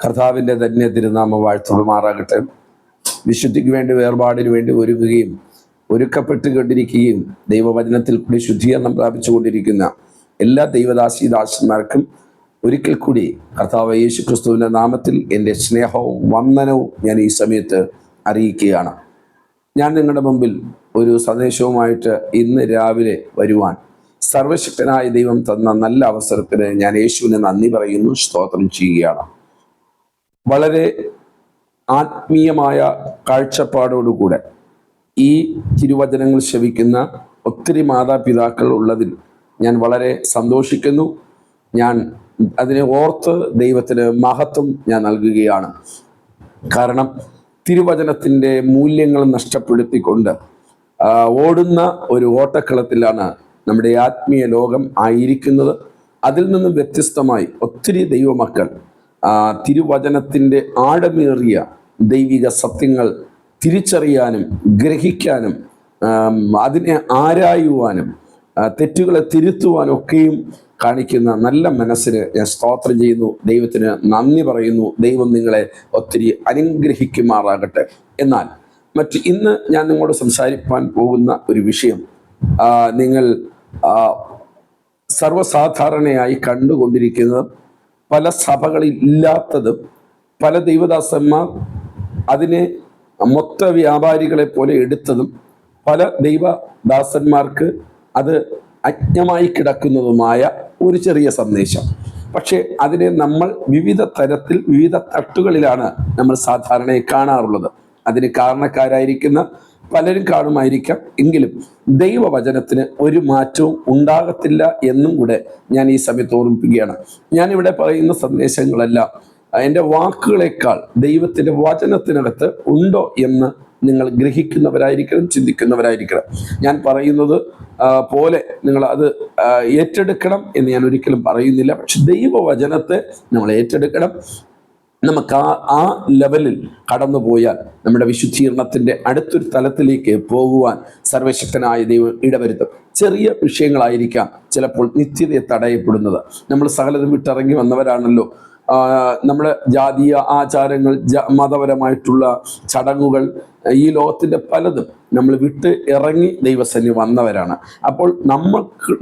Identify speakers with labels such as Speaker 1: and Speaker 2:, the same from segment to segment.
Speaker 1: കർത്താവിൻ്റെ തന്നെ തിരുനാമ വാഴ്ത്തുമാറാകട്ടെ. വിശുദ്ധിക്ക് വേണ്ടി, വേർപാടിന് വേണ്ടി ഒരുക്കപ്പെട്ടുകൊണ്ടിരിക്കുകയും ദൈവവചനത്തിൽ കൂടി ശുദ്ധീകരണം പ്രാപിച്ചുകൊണ്ടിരിക്കുന്ന എല്ലാ ദൈവദാസീദാസന്മാർക്കും ഒരിക്കൽ കൂടി കർത്താവ് യേശു ക്രിസ്തുവിൻ്റെ നാമത്തിൽ എൻ്റെ സ്നേഹവും വന്ദനവും ഞാൻ ഈ സമയത്ത് അറിയിക്കുകയാണ്. ഞാൻ നിങ്ങളുടെ മുമ്പിൽ ഒരു സന്ദേശവുമായിട്ട് ഇന്ന് രാവിലെ വരുവാൻ സർവശക്തനായ ദൈവം തന്ന നല്ല അവസരത്തിന് ഞാൻ യേശുവിന് നന്ദി പറയുന്നു, സ്തോത്രം ചെയ്യുകയാണ്. വളരെ ആത്മീയമായ കാഴ്ചപ്പാടോടുകൂടെ ഈ തിരുവചനങ്ങൾ ശ്രവിക്കുന്ന ഒത്തിരി മാതാപിതാക്കൾ ഉള്ളതിൽ ഞാൻ വളരെ സന്തോഷിക്കുന്നു. ഞാൻ അതിനെ ഓർത്ത് ദൈവത്തിന് മഹത്വം ഞാൻ നൽകുകയാണ്. കാരണം തിരുവചനത്തിൻ്റെ മൂല്യങ്ങൾ നഷ്ടപ്പെടുത്തിക്കൊണ്ട് ഓടുന്ന ഒരു ഓട്ടക്കളത്തിലാണ് നമ്മുടെ ആത്മീയ ലോകം ആയിരിക്കുന്നത്. അതിൽ നിന്നും വ്യത്യസ്തമായി ഒത്തിരി ദൈവമക്കൾ തിരുവചനത്തിൻ്റെ ആഴമേറിയ ദൈവിക സത്യങ്ങൾ തിരിച്ചറിയാനും ഗ്രഹിക്കാനും അതിനെ ആരായുവാനും തെറ്റുകളെ തിരുത്തുവാനും ഒക്കെയും കാണിക്കുന്ന നല്ല മനസ്സിന് ഞാൻ സ്തോത്രം ചെയ്യുന്നു, ദൈവത്തിന് നന്ദി പറയുന്നു. ദൈവം നിങ്ങളെ ഒത്തിരി അനുഗ്രഹിക്കുമാറാകട്ടെ. എന്നാൽ ഇന്ന് ഞാൻ നിങ്ങളോട് സംസാരിക്കാൻ പോകുന്ന ഒരു വിഷയം, നിങ്ങൾ സർവ്വസാധാരണയായി കണ്ടുകൊണ്ടിരിക്കുന്നതും പല സഭകളിൽ ഇല്ലാത്തതും പല ദൈവദാസന്മാർ അതിനെ മൊത്ത വ്യാപാരികളെ പോലെ എടുത്തതും പല ദൈവദാസന്മാർക്ക് അത് അജ്ഞമായി കിടക്കുന്നതുമായ ഒരു ചെറിയ സന്ദേശം. പക്ഷേ അതിനെ നമ്മൾ വിവിധ തരത്തിൽ വിവിധ തട്ടുകളിലാണ് നമ്മൾ സാധാരണയായി കാണാറുള്ളത്. അതിന് കാരണക്കാരായിരിക്കുന്ന പലരും കാണുമായിരിക്കാം. എങ്കിലും ദൈവവചനത്തിന് ഒരു മാറ്റവും ഉണ്ടാകത്തില്ല എന്നും കൂടെ ഞാൻ ഈ സമയത്ത് ഓർമ്മിപ്പിക്കുകയാണ്. ഞാനിവിടെ പറയുന്ന സന്ദേശങ്ങളെല്ലാം എൻ്റെ വാക്കുകളേക്കാൾ ദൈവത്തിൻ്റെ വചനത്തിനകത്ത് ഉണ്ടോ എന്ന് നിങ്ങൾ ഗ്രഹിക്കുന്നവരായിരിക്കണം, ചിന്തിക്കുന്നവരായിരിക്കണം. ഞാൻ പറയുന്നത് പോലെ നിങ്ങൾ അത് ഏറ്റെടുക്കണം എന്ന് ഞാൻ ഒരിക്കലും പറയുന്നില്ല. പക്ഷെ ദൈവവചനത്തെ നമ്മൾ ഏറ്റെടുക്കണം. നമുക്ക് ആ ലെവലിൽ കടന്നു പോയാൽ നമ്മുടെ വിശുദ്ധീകരണത്തിൻ്റെ അടുത്തൊരു തലത്തിലേക്ക് പോകുവാൻ സർവശക്തനായ ദൈവം ഇടവരുത്തും. ചെറിയ വിഷയങ്ങളായിരിക്കാം ചിലപ്പോൾ നിത്യതയെ തടയപ്പെടുന്നത്. നമ്മൾ സകലതും വിട്ടിറങ്ങി വന്നവരാണല്ലോ. നമ്മുടെ ജാതീയ ആചാരങ്ങൾ, മതപരമായിട്ടുള്ള ചടങ്ങുകൾ, ഈ ലോകത്തിൻ്റെ പലതും നമ്മൾ വിട്ട് ഇറങ്ങി ദൈവസന്നിധി വന്നവരാണ്. അപ്പോൾ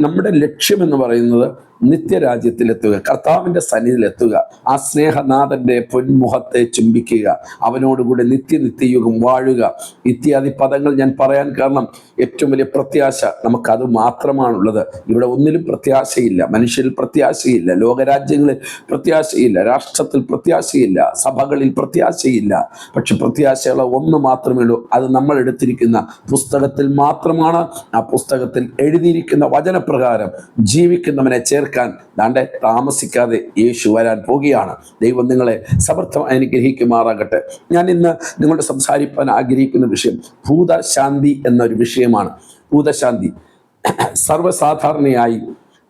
Speaker 1: നമ്മുടെ ലക്ഷ്യമെന്ന് പറയുന്നത് നിത്യരാജ്യത്തിലെത്തുക, കർത്താവിൻ്റെ സന്നിധിയിലെത്തുക, ആ സ്നേഹനാഥൻ്റെ പൊന്മുഖത്തെ ചുംബിക്കുക, അവനോടുകൂടെ നിത്യയുഗം വാഴുക ഇത്യാദി പദങ്ങൾ ഞാൻ പറയാൻ കാരണം ഏറ്റവും വലിയ പ്രത്യാശ നമുക്കത് മാത്രമാണുള്ളത്. ഇവിടെ ഒന്നിലും പ്രത്യാശയില്ല, മനുഷ്യരിൽ പ്രത്യാശയില്ല, ലോകരാജ്യങ്ങളിൽ പ്രത്യാശയില്ല, രാഷ്ട്രത്തിൽ പ്രത്യാശയില്ല, സഭകളിൽ പ്രത്യാശയില്ല. പക്ഷെ പ്രത്യാശയുള്ള ഒന്ന് മാത്രമേ ഉള്ളൂ, അത് നമ്മൾ എടുത്തിരിക്കുന്ന പുസ്തകത്തിൽ മാത്രമാണ്. ആ പുസ്തകത്തിൽ എഴുതിയിരിക്കുന്ന വചനപ്രകാരം ജീവിക്കുന്നവനെ ചേർക്കാൻ ദാണ്ടെ താമസിക്കാതെ യേശു വരാൻ പോകുകയാണ്. ദൈവം നിങ്ങളെ സമർത്ഥമായി അനുഗ്രഹിക്കുമാറാകട്ടെ. ഞാൻ ഇന്ന് നിങ്ങളോട് സംസാരിക്കാൻ ആഗ്രഹിക്കുന്ന വിഷയം ഭൂതശാന്തി എന്നൊരു വിഷയമാണ്. ഭൂതശാന്തി സർവ്വസാധാരണയായി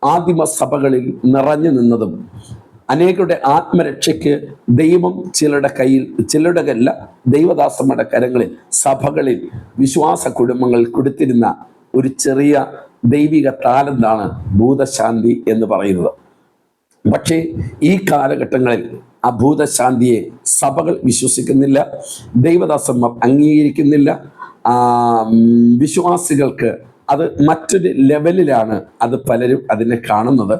Speaker 1: ആദിമ സഭകളിൽ നിറഞ്ഞു നിന്നതും അനേകരുടെ ആത്മരക്ഷയ്ക്ക് ദൈവം ചിലരുടെ കയ്യിൽ, ചിലരുടെ അല്ല ദൈവദാസന്മാരുടെ കരങ്ങളിൽ, സഭകളിൽ വിശ്വാസ കുടുംബങ്ങൾ കൊടുത്തിരുന്ന ഒരു ചെറിയ ദൈവിക താലന്താണ് ഭൂതശാന്തി എന്ന് പറയുന്നത്. പക്ഷേ ഈ കാലഘട്ടങ്ങളിൽ ആ ഭൂതശാന്തിയെ സഭകൾ വിശ്വസിക്കുന്നില്ല, ദൈവദാസന്മാർ അംഗീകരിക്കുന്നില്ല. വിശ്വാസികൾക്ക് അത് മറ്റൊരു ലെവലിലാണ് അത് പലരും അതിനെ കാണുന്നത്.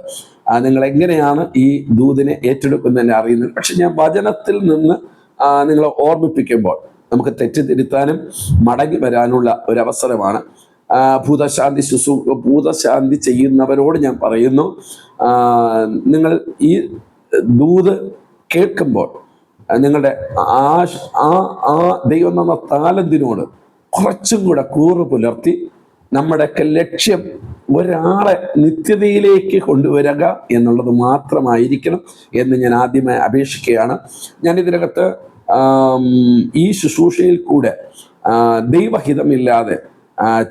Speaker 1: നിങ്ങൾ എങ്ങനെയാണ് ഈ ദൂതിനെ ഏറ്റെടുക്കുന്നതിനെ അറിയുന്നത്? പക്ഷെ ഞാൻ വചനത്തിൽ നിന്ന് നിങ്ങളെ ഓർമ്മിപ്പിക്കുമ്പോൾ നമുക്ക് തെറ്റിദ്ധരുത്താനും മടങ്ങി വരാനുള്ള ഒരവസരമാണ്. ഭൂതശാന്തി ചെയ്യുന്നവരോട് ഞാൻ പറയുന്നു, നിങ്ങൾ ഈ ദൂത് കേൾക്കുമ്പോൾ നിങ്ങളുടെ ആ ദൈവം തന്ന താലന്തിനോട് കുറച്ചും കൂടെ കൂറ് പുലർത്തി നമ്മുടെയൊക്കെ ലക്ഷ്യം ഒരാളെ നിത്യതയിലേക്ക് കൊണ്ടുവരിക എന്നുള്ളത് മാത്രമായിരിക്കണം എന്ന് ഞാൻ ആദ്യമായി അപേക്ഷിക്കുകയാണ്. ഞാൻ ഇതിനകത്ത് ഈ ശുശ്രൂഷയിൽ കൂടെ ദൈവഹിതമില്ലാതെ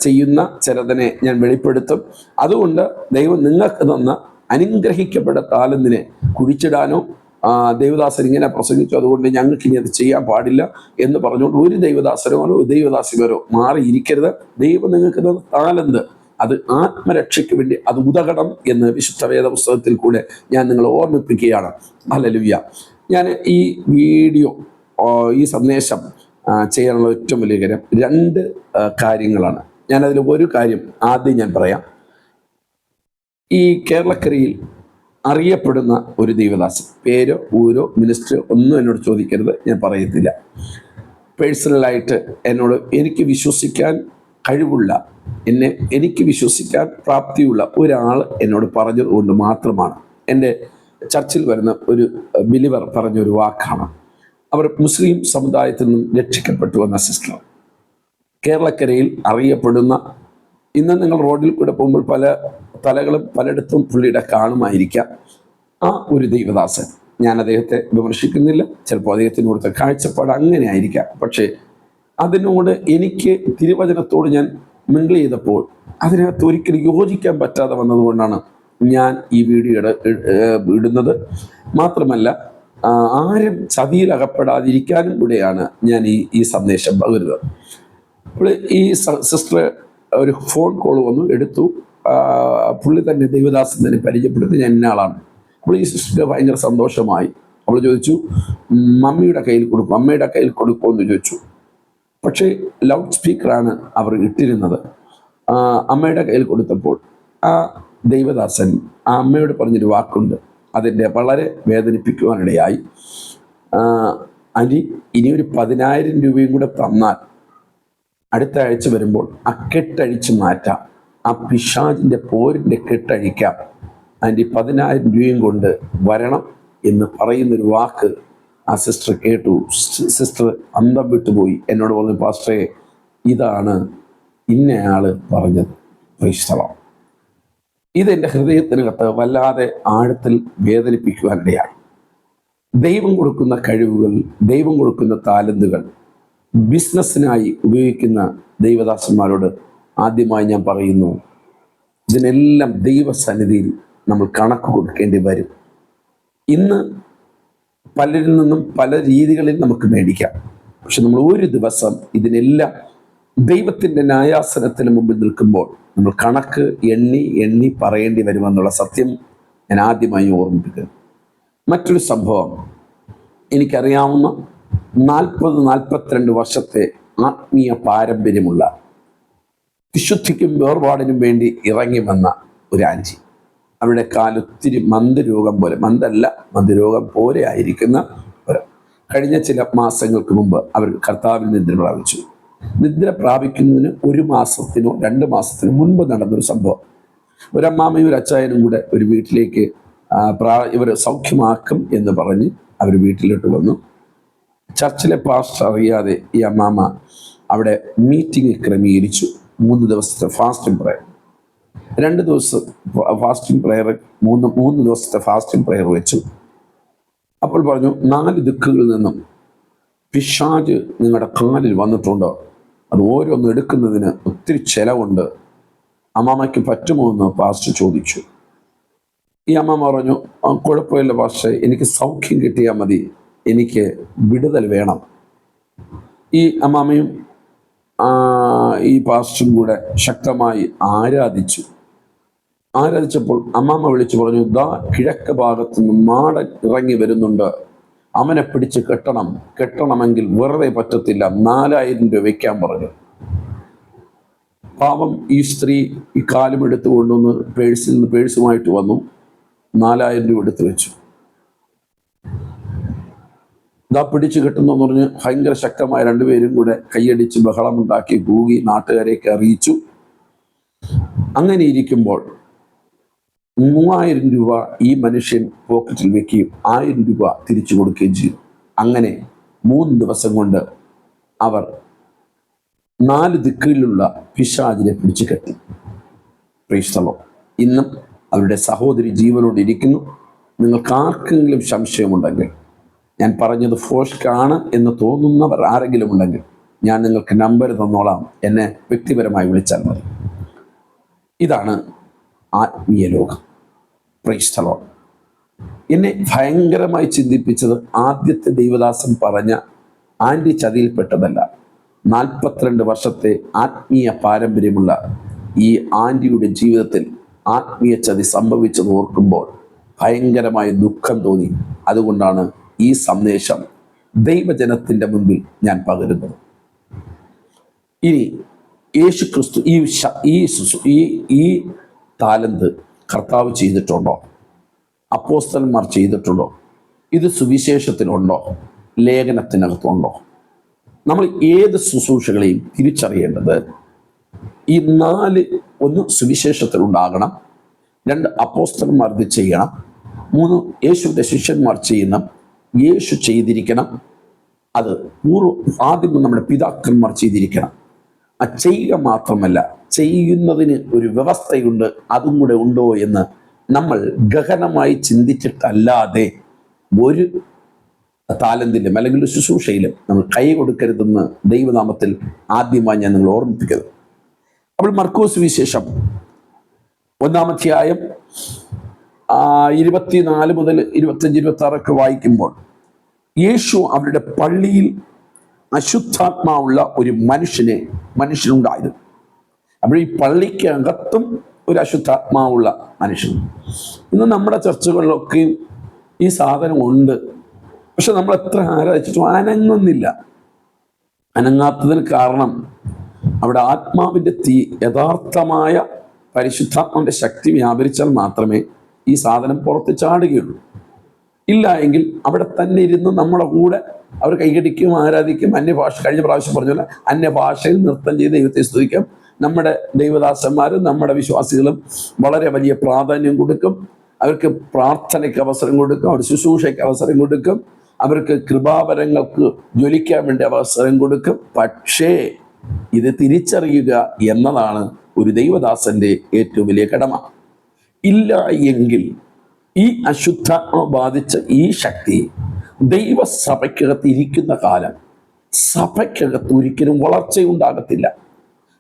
Speaker 1: ചെയ്യുന്ന ചിലതിനെ ഞാൻ വെളിപ്പെടുത്തും. അതുകൊണ്ട് ദൈവം നിങ്ങൾക്ക് തന്ന അനുഗ്രഹിക്കപ്പെട്ട താലന്തിനെ കുഴിച്ചിടാനോ ദൈവദാസൻ ഇങ്ങനെ പ്രസംഗിച്ചു അതുകൊണ്ട് ഞങ്ങൾക്ക് ഇനി അത് ചെയ്യാൻ പാടില്ല എന്ന് പറഞ്ഞുകൊണ്ട് ഒരു ദൈവദാസനോ ദൈവദാസികരോ മാറിയിരിക്കരുത്. ദൈവം നിങ്ങൾക്ക് തന്ന താലന്ത് അത് ആത്മരക്ഷയ്ക്ക് വേണ്ടി അത് ഉതകണം എന്ന് വിശുദ്ധ വേദ പുസ്തകത്തിൽ കൂടെ ഞാൻ നിങ്ങളെ ഓർമ്മിപ്പിക്കുകയാണ്. ഹല്ലേലൂയ. ഞാൻ ഈ വീഡിയോ ഈ സന്ദേശം ചെയ്യാനുള്ള ഏറ്റവും വലിയ കാര്യം രണ്ട് കാര്യങ്ങളാണ്. ഞാനതിൽ ഒരു കാര്യം ആദ്യം ഞാൻ പറയാം. ഈ കേരളക്കരയിൽ അറിയപ്പെടുന്ന ഒരു ദൈവദാസൻ, പേരോ ഊരോ മിനിസ്റ്ററോ ഒന്നും എന്നോട് ചോദിക്കരുത്, ഞാൻ പറയത്തില്ല. പേഴ്സണലായിട്ട് എന്നോട് എനിക്ക് വിശ്വസിക്കാൻ കഴിവുള്ള, എനിക്ക് വിശ്വസിക്കാൻ പ്രാപ്തിയുള്ള ഒരാൾ എന്നോട് പറഞ്ഞതുകൊണ്ട് മാത്രമാണ്. എൻ്റെ ചർച്ചിൽ വരുന്ന ഒരു ബിലിവർ പറഞ്ഞൊരു വാക്കാണ്. അവർ മുസ്ലിം സമുദായത്തിൽ നിന്നും രക്ഷിക്കപ്പെട്ടു വന്ന സിസ്റ്റർ, കേരളക്കരയിൽ അറിയപ്പെടുന്ന, ഇന്ന് നിങ്ങൾ റോഡിൽ കൂടെ പോകുമ്പോൾ പല തലകളും പലയിടത്തും പുള്ളിയുടെ കാണുമായിരിക്കാം, ആ ഒരു ദൈവദാസൻ. ഞാൻ അദ്ദേഹത്തെ വിമർശിക്കുന്നില്ല, ചിലപ്പോൾ അദ്ദേഹത്തിന് കൊടുത്ത കാഴ്ചപ്പാട് അങ്ങനെ ആയിരിക്കാം. പക്ഷേ അതിനോട് എനിക്ക് തിരുവചനത്തോട് ഞാൻ മിങ്കിൾ ചെയ്തപ്പോൾ അതിനകത്ത് ഒരിക്കലും യോജിക്കാൻ പറ്റാതെ വന്നതുകൊണ്ടാണ് ഞാൻ ഈ വീഡിയോ ഇടുന്നത്. മാത്രമല്ല ആരും ചതിയിൽ അകപ്പെടാതിരിക്കാനും കൂടെയാണ് ഞാൻ ഈ സന്ദേശം പകരുന്നത്. അപ്പോൾ ഈ സിസ്റ്റർ ഒരു ഫോൺ കോൾ വന്നു, എടുത്തു. പുള്ളി തന്നെ ദൈവദാസൻ തന്നെ പരിചയപ്പെടുത്തി, ഞാൻ ഇന്നയാളാണ്. അപ്പോൾ ഈ സിസ്റ്റർക്ക് ഭയങ്കര സന്തോഷമായി. അവൾ ചോദിച്ചു, അമ്മയുടെ കയ്യിൽ കൊടുക്കുമെന്ന് ചോദിച്ചു. പക്ഷേ ലൗഡ് സ്പീക്കറാണ് അവർ ഇട്ടിരുന്നത്. അമ്മയുടെ കയ്യിൽ കൊടുത്തപ്പോൾ ആ ദൈവദാസൻ ആ അമ്മയോട് പറഞ്ഞൊരു വാക്കുണ്ട്, അതിൻ്റെ വളരെ വേദനിപ്പിക്കുവാനിടയായി. ഇനിയൊരു 10,000 രൂപയും കൂടെ തന്നാൽ അടുത്ത ആഴ്ച വരുമ്പോൾ ആ കെട്ടഴിച്ച് മാറ്റാം, ആ പിശാചിൻ്റെ പോരിൻ്റെ കെട്ടഴിക്കാം, ആൻറ്റി 10,000 രൂപയും കൊണ്ട് വരണം എന്ന് പറയുന്നൊരു വാക്ക് ആ സിസ്റ്റർ കേട്ടു. സിസ്റ്റർ അന്തം വിട്ടുപോയി. എന്നോട് പറഞ്ഞു, പാസ്റ്ററെ, ഇതാണ് ഇന്നയാള് പറഞ്ഞത്. ക്രൈസ്തവം. ഇതെൻ്റെ ഹൃദയത്തിനകത്ത് വല്ലാതെ ആഴത്തിൽ വേദനിപ്പിക്കുവാനിടയായി. ദൈവം കൊടുക്കുന്ന കഴിവുകൾ, ദൈവം കൊടുക്കുന്ന താലന്തുകൾ ബിസിനസ്സിനായി ഉപയോഗിക്കുന്ന ദൈവദാസന്മാരോട് ആദ്യമായി ഞാൻ പറയുന്നു, ഇതിനെല്ലാം ദൈവസന്നിധിയിൽ നമ്മൾ കണക്ക് കൊടുക്കേണ്ടി വരും. ഇന്ന് പലരിൽ നിന്നും പല രീതികളിൽ നമുക്ക് മേടിക്കാം. പക്ഷെ നമ്മൾ ഒരു ദിവസം ഇതിനെല്ലാം ദൈവത്തിൻ്റെ ന്യായാസനത്തിന് മുമ്പിൽ നിൽക്കുമ്പോൾ നമ്മൾ കണക്ക് എണ്ണി പറയേണ്ടി വരുമെന്നുള്ള സത്യം ഞാൻ ആദ്യമായി ഓർമ്മിപ്പിക്കുന്നു. മറ്റൊരു സംഭവം, എനിക്കറിയാവുന്ന 40-42 വർഷത്തെ ആത്മീയ പാരമ്പര്യമുള്ള, വിശുദ്ധിക്കും വേർപാടിനും വേണ്ടി ഇറങ്ങി വന്ന ഒരു ആൻറ്റി. അവരുടെ കാലൊത്തിരി മന്ദരോഗം പോലെ ആയിരിക്കുന്ന കഴിഞ്ഞ ചില മാസങ്ങൾക്ക് മുമ്പ് അവർ കർത്താവിൽ നിദ്ര പ്രാപിച്ചു. നിദ്ര പ്രാപിക്കുന്നതിന് 1 മാസത്തിനോ 2 മാസത്തിനോ മുൻപ് നടന്നൊരു സംഭവം. ഒരമ്മാമയും ഒരു അച്ചായനും കൂടെ ഒരു വീട്ടിലേക്ക് ഇവർ സൗഖ്യമാക്കും എന്ന് പറഞ്ഞ് അവർ വീട്ടിലോട്ട് വന്നു. ചർച്ചിലെ പാസ്റ്റർ അറിയാതെ ഈ അമ്മാമ അവിടെ മീറ്റിംഗ് ക്രമീകരിച്ചു. 3 ദിവസത്തെ ഫാസ്റ്റിംഗ് പ്രയർ, 2 ദിവസം ഫാസ്റ്റിംഗ് പ്രയർ, 3 ദിവസത്തെ ഫാസ്റ്റിംഗ് പ്രയർ വെച്ചു. അപ്പോൾ പറഞ്ഞു, 4 ദിക്കുകളിൽ നിന്നും പിശാച് നിങ്ങളുടെ കാലിൽ വന്നിട്ടുണ്ട്, അത് ഓരോന്ന് എടുക്കുന്നതിന് ഒത്തിരി ചിലവുണ്ട്, അമ്മാമയ്ക്ക് പറ്റുമോ എന്ന് പാസ്റ്റർ ചോദിച്ചു. ഈ അമ്മാമ പറഞ്ഞു, കുഴപ്പമില്ല പാസ്റ്റർ, എനിക്ക് സൗഖ്യം കിട്ടിയാൽ മതി, എനിക്ക് വിടുതൽ വേണം. ഈ അമ്മാമയും ഈ പാസ്റ്ററും കൂടെ ശക്തമായി ആരാധിച്ചപ്പോൾ അമ്മാമ വിളിച്ചു പറഞ്ഞു, ദാ കിഴക്ക് ഭാഗത്തു നിന്ന് മാടൻ ഇറങ്ങി വരുന്നുണ്ട്, അവനെ പിടിച്ച് കെട്ടണമെങ്കിൽ വെറുതെ പറ്റത്തില്ല, 4,000 രൂപ വെക്കാൻ പറഞ്ഞു. പാവം ഈ സ്ത്രീ ഈ കാലും എടുത്തു കൊണ്ടുവന്ന് പേഴ്സുമായിട്ട് വന്നു, 4,000 രൂപ എടുത്തു വെച്ചു. ഇതാ പിടിച്ചു കെട്ടുന്നെന്ന് പറഞ്ഞ് ഭയങ്കര ശക്തമായ 2 പേരും കൂടെ കൈയടിച്ച് ബഹളമുണ്ടാക്കി കൂകി നാട്ടുകാരെയൊക്കെ അറിയിച്ചു. അങ്ങനെ ഇരിക്കുമ്പോൾ 3,000 രൂപ ഈ മനുഷ്യൻ പോക്കറ്റിൽ വെക്കുകയും 1,000 രൂപ തിരിച്ചു കൊടുക്കുകയും ചെയ്തു. അങ്ങനെ 3 ദിവസം കൊണ്ട് അവർ 4 ദിക്കിലുള്ള പിശാചിനെ പിടിച്ചു കെട്ടി. ക്രൈസ്തവം. ഇന്നും അവരുടെ സഹോദരി ജീവനോട് ഇരിക്കുന്നു. നിങ്ങൾക്ക് ആർക്കെങ്കിലും സംശയമുണ്ടെങ്കിൽ, ഞാൻ പറഞ്ഞത് ഫോഷ്കാണ് എന്ന് തോന്നുന്നവർ ആരെങ്കിലും ഉണ്ടെങ്കിൽ, ഞാൻ നിങ്ങൾക്ക് നമ്പർ തന്നോളാം, എന്നെ വ്യക്തിപരമായി വിളിച്ചാൽ മതി. ഇതാണ് ആത്മീയ ലോകം. Price the Lord. എന്നെ ഭയങ്കരമായി ചിന്തിപ്പിച്ചത് ആദ്യത്തെ ദൈവദാസൻ പറഞ്ഞ ആൻറ്റി ചതിയിൽപ്പെട്ടതല്ല. 42 വർഷത്തെ ആത്മീയ പാരമ്പര്യമുള്ള ഈ ആൻറ്റിയുടെ ജീവിതത്തിൽ ആത്മീയ ചതി സംഭവിച്ചത് ഓർക്കുമ്പോൾ ഭയങ്കരമായ ദുഃഖം തോന്നി. അതുകൊണ്ടാണ് ഈ സന്ദേശം ദൈവജനത്തിൻ്റെ മുൻപിൽ ഞാൻ പകരുന്നത്. ഇനി യേശു ക്രിസ്തു ഈ താലന്ത് കർത്താവ് ചെയ്തിട്ടുണ്ടോ? അപ്പോസ്തലന്മാർ ചെയ്തിട്ടുണ്ടോ? ഇത് സുവിശേഷത്തിലുണ്ടോ? ലേഖനത്തിനകത്തുണ്ടോ? നമ്മൾ ഏത് ശുശ്രൂഷകളെയും തിരിച്ചറിയേണ്ടത് ഈ 4: 1 സുവിശേഷത്തിലുണ്ടാകണം, 2 അപ്പോസ്തലന്മാർ ഇത് ചെയ്യണം, 3 യേശുവിൻ്റെ ശിഷ്യന്മാർ ചെയ്യണം, യേശു ചെയ്തിരിക്കണം, അത് ആദ്യം നമ്മുടെ പിതാക്കന്മാർ ചെയ്തിരിക്കണം. ആ ചെയ്യുക മാത്രമല്ല, ചെയ്യുന്നതിന് ഒരു വ്യവസ്ഥയുണ്ട്, അതും കൂടെ ഉണ്ടോ എന്ന് നമ്മൾ ഗഹനമായി ചിന്തിച്ചിട്ടല്ലാതെ ഒരു താലന്തിലും അല്ലെങ്കിൽ ഒരു ശുശ്രൂഷയിലും നമ്മൾ കൈ കൊടുക്കരുതെന്ന് ദൈവനാമത്തിൽ ആദ്യമായി ഞാൻ നിങ്ങൾ ഓർമ്മിപ്പിക്കുന്നത്. അപ്പോൾ മർക്കോസ് വിശേഷം 1-ാം അധ്യായം 24 മുതൽ 25, 26 വായിക്കുമ്പോൾ യേശു അവരുടെ പള്ളിയിൽ അശുദ്ധാത്മാവുള്ള ഒരു മനുഷ്യനുണ്ടായിരുന്നു. അപ്പോൾ ഈ പള്ളിക്ക് അകത്തും ഒരു അശുദ്ധാത്മാവുള്ള മനുഷ്യൻ. ഇന്ന് നമ്മുടെ ചർച്ചകളിലൊക്കെയും ഈ സാധനം ഉണ്ട്. പക്ഷെ നമ്മൾ എത്ര ആരാധിച്ചിട്ടും അനങ്ങുന്നില്ല. അനങ്ങാത്തതിന് കാരണം അവിടെ ആത്മാവിൻ്റെ യഥാർത്ഥമായ പരിശുദ്ധാത്മാവിൻ്റെ ശക്തി വ്യാപരിച്ചാൽ മാത്രമേ ഈ സാധനം പുറത്ത് ചാടുകയുള്ളൂ. ഇല്ല എങ്കിൽ അവിടെ തന്നെ ഇരുന്ന് നമ്മുടെ കൂടെ അവർ കൈകടിക്കും, ആരാധിക്കും, അന്യഭാഷ. കഴിഞ്ഞ പ്രാവശ്യം പറഞ്ഞ അന്യഭാഷയിൽ നൃത്തം ചെയ്ത് ദൈവത്തെ സ്തുതിക്കും. നമ്മുടെ ദൈവദാസന്മാരും നമ്മുടെ വിശ്വാസികളും വളരെ വലിയ പ്രാധാന്യം കൊടുക്കും. അവർക്ക് പ്രാർത്ഥനയ്ക്ക് അവസരം കൊടുക്കും, അവർ ശുശ്രൂഷയ്ക്ക് അവസരം കൊടുക്കും, അവർക്ക് കൃപാവരങ്ങൾക്ക് ജ്വലിക്കാൻ വേണ്ടി അവസരം കൊടുക്കും. പക്ഷേ ഇത് തിരിച്ചറിയുക എന്നതാണ് ഒരു ദൈവദാസന്റെ ഏറ്റവും വലിയ കടമ. ഇല്ല എങ്കിൽ ഈ അശുദ്ധാത്മ ബാധിച്ച ഈ ശക്തി ദൈവസഭയ്ക്കകത്ത് ഇരിക്കുന്ന കാലം സഭയ്ക്കകത്ത് ഒരിക്കലും വളർച്ചയുണ്ടാകത്തില്ല,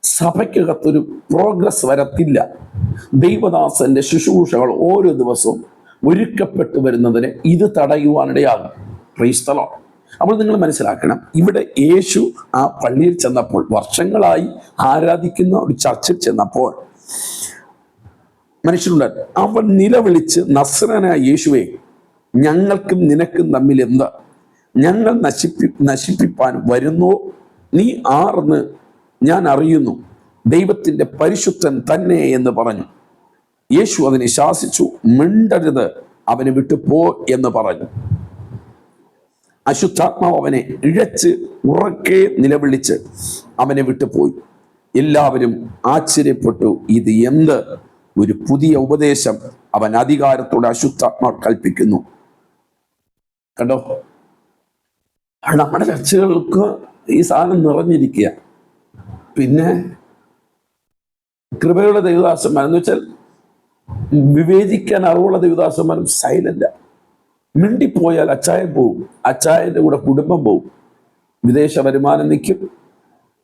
Speaker 1: സഭയ്ക്കകത്തൊരു പ്രോഗ്രസ് വരത്തില്ല. ദൈവദാസന്റെ ശുശ്രൂഷകൾ ഓരോ ദിവസവും ഒരുക്കപ്പെട്ടു വരുന്നതിന് ഇത് തടയുവാനിടയാകും. Price the Lord. അപ്പോൾ നിങ്ങൾ മനസ്സിലാക്കണം, ഇവിടെ യേശു ആ പള്ളിയിൽ ചെന്നപ്പോൾ, വർഷങ്ങളായി ആരാധിക്കുന്ന ഒരു ചർച്ചിൽ ചെന്നപ്പോൾ മനുഷ്യനുണ്ട്. അവൻ നിലവിളിച്ച്, നസ്രനായ യേശുവേ, ഞങ്ങൾക്കും നിനക്കും തമ്മിൽ എന്താ? ഞങ്ങൾ നശിപ്പിപ്പാൻ വരുന്നോ? നീ ആർന്ന് ഞാൻ അറിയുന്നു, ദൈവത്തിൻ്റെ പരിശുദ്ധൻ തന്നെ എന്ന് പറഞ്ഞു. യേശു അതിനെ ശാസിച്ചു, മിണ്ടരുത്, അവനെ വിട്ടുപോ എന്ന് പറഞ്ഞു. അശുദ്ധാത്മാവ് അവനെ ഇഴച്ച് ഉറക്കെ നിലവിളിച്ച് അവനെ വിട്ടുപോയി. എല്ലാവരും ആശ്ചര്യപ്പെട്ടു, ഇത് എന്ത് ഒരു പുതിയ ഉപദേശം, അവൻ അധികാരത്തോടെ അശുദ്ധാത്മാവ് കൽപ്പിക്കുന്നു. കണ്ടോ, നമ്മുടെ ചർച്ചകൾക്ക് ഈ സാധനം നിറഞ്ഞിരിക്കുക. പിന്നെ കൃപയുടെ ദൈവദാസന്മാരെന്ന് വെച്ചാൽ വിവേചിക്കാൻ അറിവുള്ള ദൈവദാസന്മാരും സൈലന്റ്. മിണ്ടിപ്പോയാൽ അച്ചായൻ പോവും, അച്ചായൻ്റെ കൂടെ കുടുംബം പോവും, വിദേശ വരുമാനം നിൽക്കും,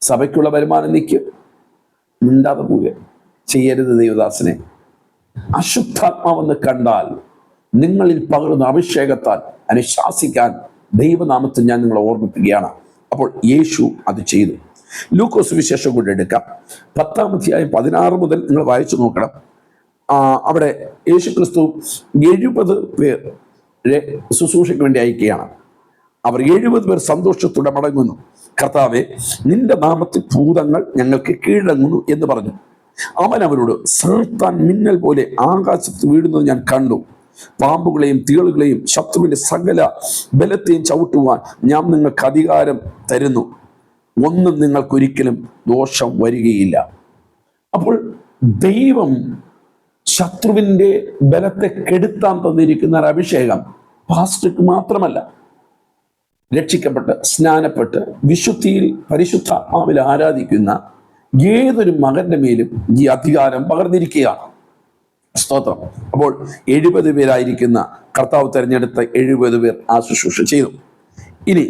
Speaker 1: സഭയ്ക്കുള്ള വരുമാനം നിൽക്കും. മിണ്ടാതെ പോവുക ചെയ്യരുത് ദൈവദാസനെ. അശുദ്ധാത്മാവെന്ന് കണ്ടാൽ നിങ്ങളിൽ പകരുന്ന അഭിഷേകത്താൽ അനുശാസിക്കാൻ ദൈവനാമത്തിൽ ഞാൻ നിങ്ങളെ ഓർമ്മിപ്പിക്കുകയാണ്. അപ്പോൾ യേശു അത് ചെയ്തു. ലൂക്കോസ് വിശേഷം കൊണ്ട് എടുക്കാം. 10-ാം അധ്യായം 16 മുതൽ നിങ്ങൾ വായിച്ചു നോക്കണം. അവിടെ യേശു ക്രിസ്തു 70 പേർ ശുശ്രൂഷയ്ക്ക് വേണ്ടി അയക്കുകയാണ്. അവർ 70 പേർ സന്തോഷത്തോടെ മടങ്ങുന്നു. കർത്താവെ, നിന്റെ നാമത്തിൽ ഭൂതങ്ങൾ ഞങ്ങൾക്ക് കീഴടങ്ങുന്നു എന്ന് പറഞ്ഞു. അവൻ അവരോട്, സാത്താൻ മിന്നൽ പോലെ ആകാശത്ത് വീഴുന്നത് ഞാൻ കണ്ടു. പാമ്പുകളെയും തേളുകളെയും ശത്രുവിന്റെ സകല ബലത്തെയും ചവിട്ടുവാൻ ഞാൻ നിങ്ങൾക്ക് അധികാരം തരുന്നു. ഒന്നും നിങ്ങൾക്കൊരിക്കലും ദോഷം വരികയില്ല. അപ്പോൾ ദൈവം ശത്രുവിൻ്റെ ബലത്തെ കെടുത്താൻ തന്നിരിക്കുന്ന ഒരു അഭിഷേകം പാസ്റ്റർക്ക് മാത്രമല്ല, രക്ഷിക്കപ്പെട്ട് സ്നാനപ്പെട്ട് വിശുദ്ധിയിൽ പരിശുദ്ധാത്മാവിൽ ആരാധിക്കുന്ന ഏതൊരു മകന്റെ മേലും ഈ അധികാരം പകർന്നിരിക്കുകയാണ്. സ്തോത്രം. അപ്പോൾ 70 പേരായിരിക്കുന്ന കർത്താവ് തിരഞ്ഞെടുത്ത 70 പേർ ആ ശുശ്രൂഷ ചെയ്തു. ഇനി